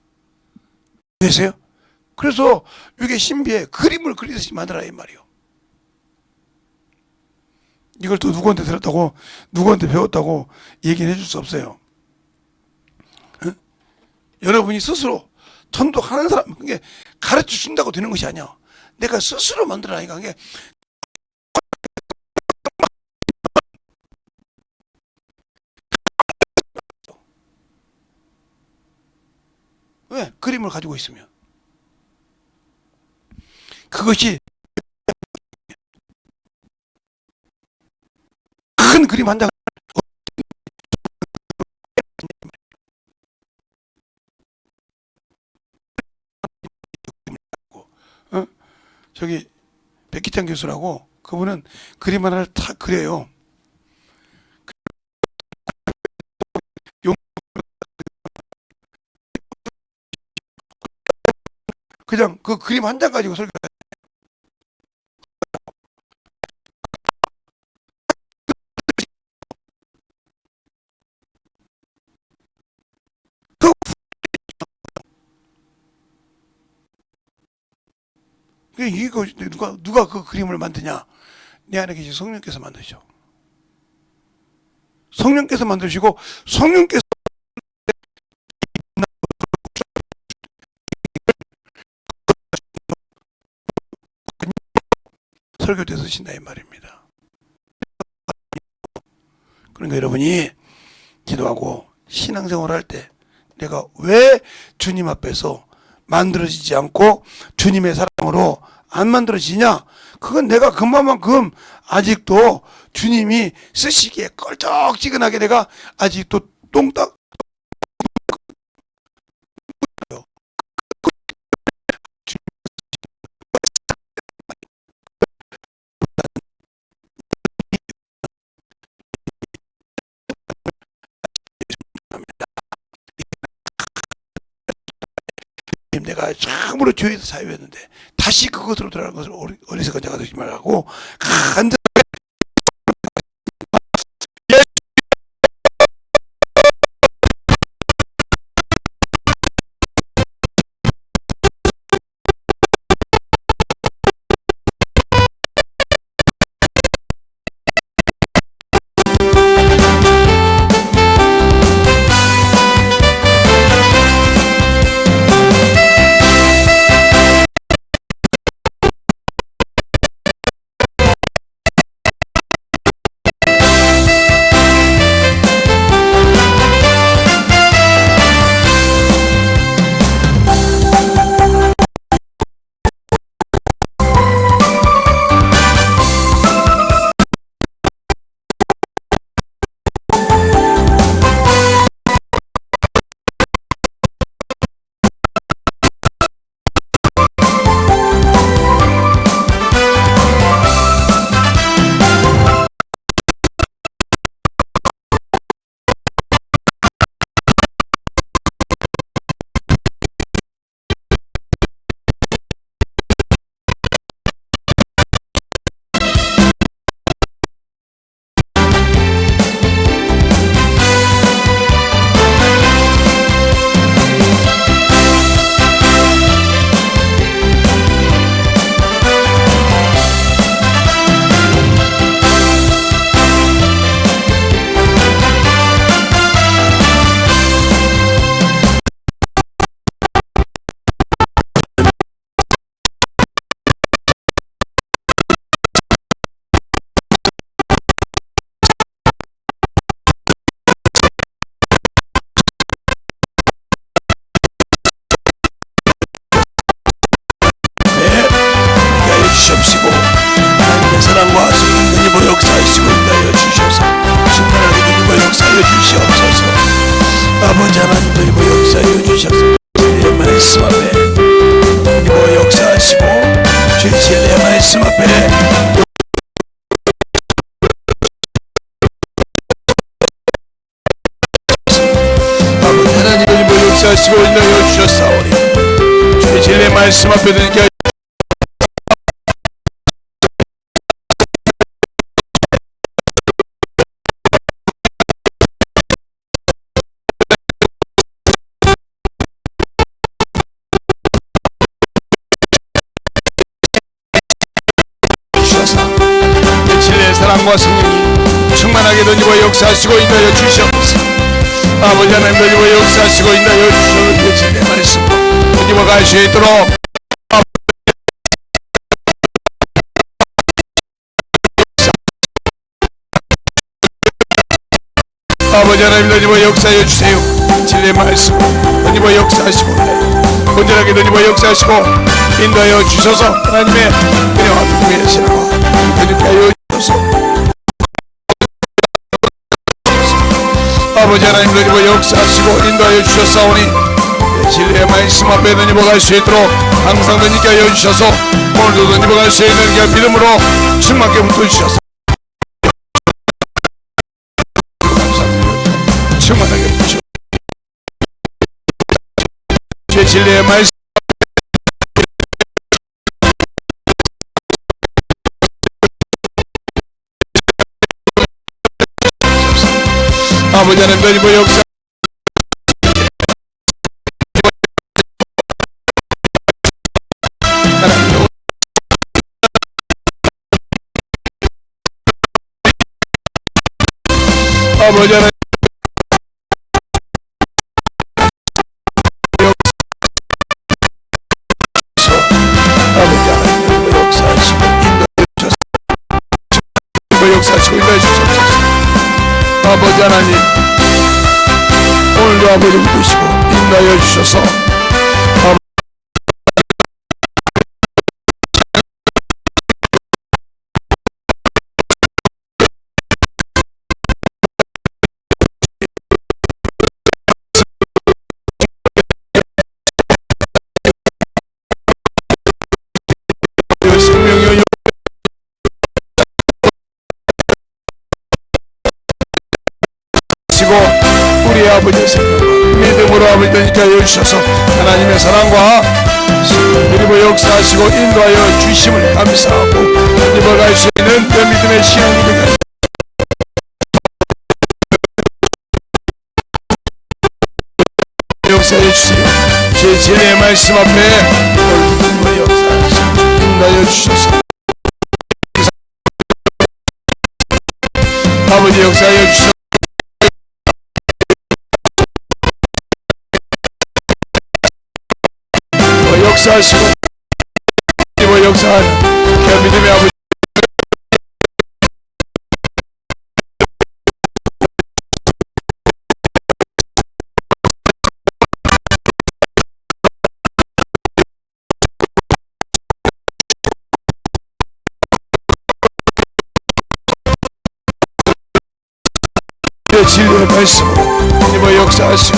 되세요? 그래서 이게 신비해. 그림을 그리듯이 만들어라 이 말이요. 이걸 또 누구한테 들었다고 누구한테 배웠다고 얘기는 해줄 수 없어요. 응? 여러분이 스스로 전도하는 사람, 그게 가르쳐 준다고 되는 것이 아니야. 내가 스스로 만들어라니까. 그게 왜? 그림을 가지고 있으면 그것이 큰 그림 한 장. 어? 저기 백기찬 교수라고 그분은 그림 하나를 탁 그려요. 그냥 그 그림 한 장 가지고 설교. 이거 누가 그 그림을 만드냐? 내 안에 계신 성령께서 만드시죠. 성령께서 만드시고 성령께서 설교대 쓰신다 이 말입니다. 그러니까 여러분이 기도하고 신앙생활 할 때 내가 왜 주님 앞에서 만들어지지 않고 주님의 사랑으로 안 만들어지냐? 그건 내가 그만큼 아직도 주님이 쓰시기에 껄쩍지근하게 내가 아직도 똥딱 내가 참으로 죄에서 자유했는데 다시 그것으로 돌아가는 것을 어리석은 자가 되지 말라고 간절히 주님의 역사하시고 인도하여 주셔서 충만하게 주님의 역사하여 주시옵소서. 아버지 하나님 주님의 역사하여 주셔서 진리의 말씀 앞에 주님의 역사하시고 주의 진리의 말씀 앞에 아버지 하나님 주님의 역사하시고 인도하여 주셨사오니 주의 진리의 말씀 앞에 드니까 진리의 사랑과 성령이 충만하게 던지고 역사하시고 인도하여 주시옵소서. 아버지 하나님 던지고 역사하시고 인도하여 주시옵소서. 진리의 말씀 던지고 갈 수 있도록 아버지 하나님 던지고 역사하여 주세요. 진리의 말씀 던지고 역사하시고 온전하게 던지고 역사하시고 인도하여 주셔서 하나님의 은혜와 믿음의 신앙과 하여 주셔서 아버지 하나님 던지고 역사하시고 인도하여 주셨사오니 진리의 말씀 앞에 던지고 갈 수 있도록 항상 던지게 하여 주셔서 오늘도 던지고 갈 수 있는 믿음으로 충만하게 붙어주셔서 충만하게 붙여 제 진리의 말씀 아버지 하나님 던지고 역사 아버지 하나님 역사하시고 인도해 주옵소서. 아버지 하나님 오늘도 아버지 부르시고 인도하여 주셔서 생명의 우리 아버지의 생명과 믿음으로 아버지 되니까 해주셔서 하나님의 사랑과 그리고 역사하시고 인도하여 주심을 감사하고 입어갈 수 있는 그 믿음의 신앙이 되게 역사해 주세요. 제 진리의 말씀 앞에 오늘도 역사하시고 인도하여 주셔서 아버지 역사하여 주셔서 역사하시고 그리고 역사하는 그 믿음의 아버지 진리의 말씀으로 그리고 역사하시고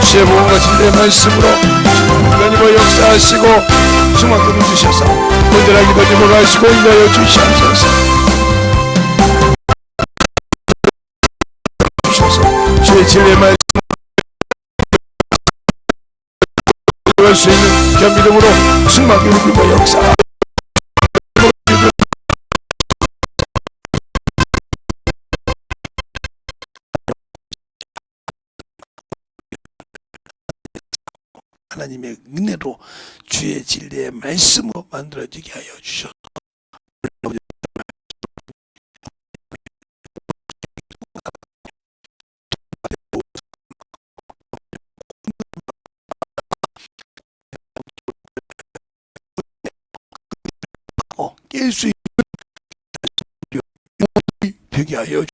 주의 복음과 진리의 말씀으로 하나님의 역사하시고 충만금을 주셔서 온전하게 던지고 가시고 인도하여 주시옵소서. 주셔서 주의 진리의 말씀 할 수 있는 그 믿음으로 충만하게 우리가 역사 하나님의 은혜로 주의 진리의 말씀으로 만들어지게 하여 주셔서 깰 수 있는 되게 하여 주셔서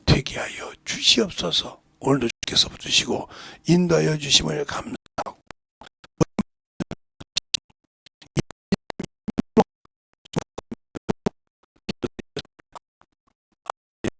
되게 하여 주시옵소서. 오늘도 하나님께서 붙으시고 인도하여 주심을 감사합니다.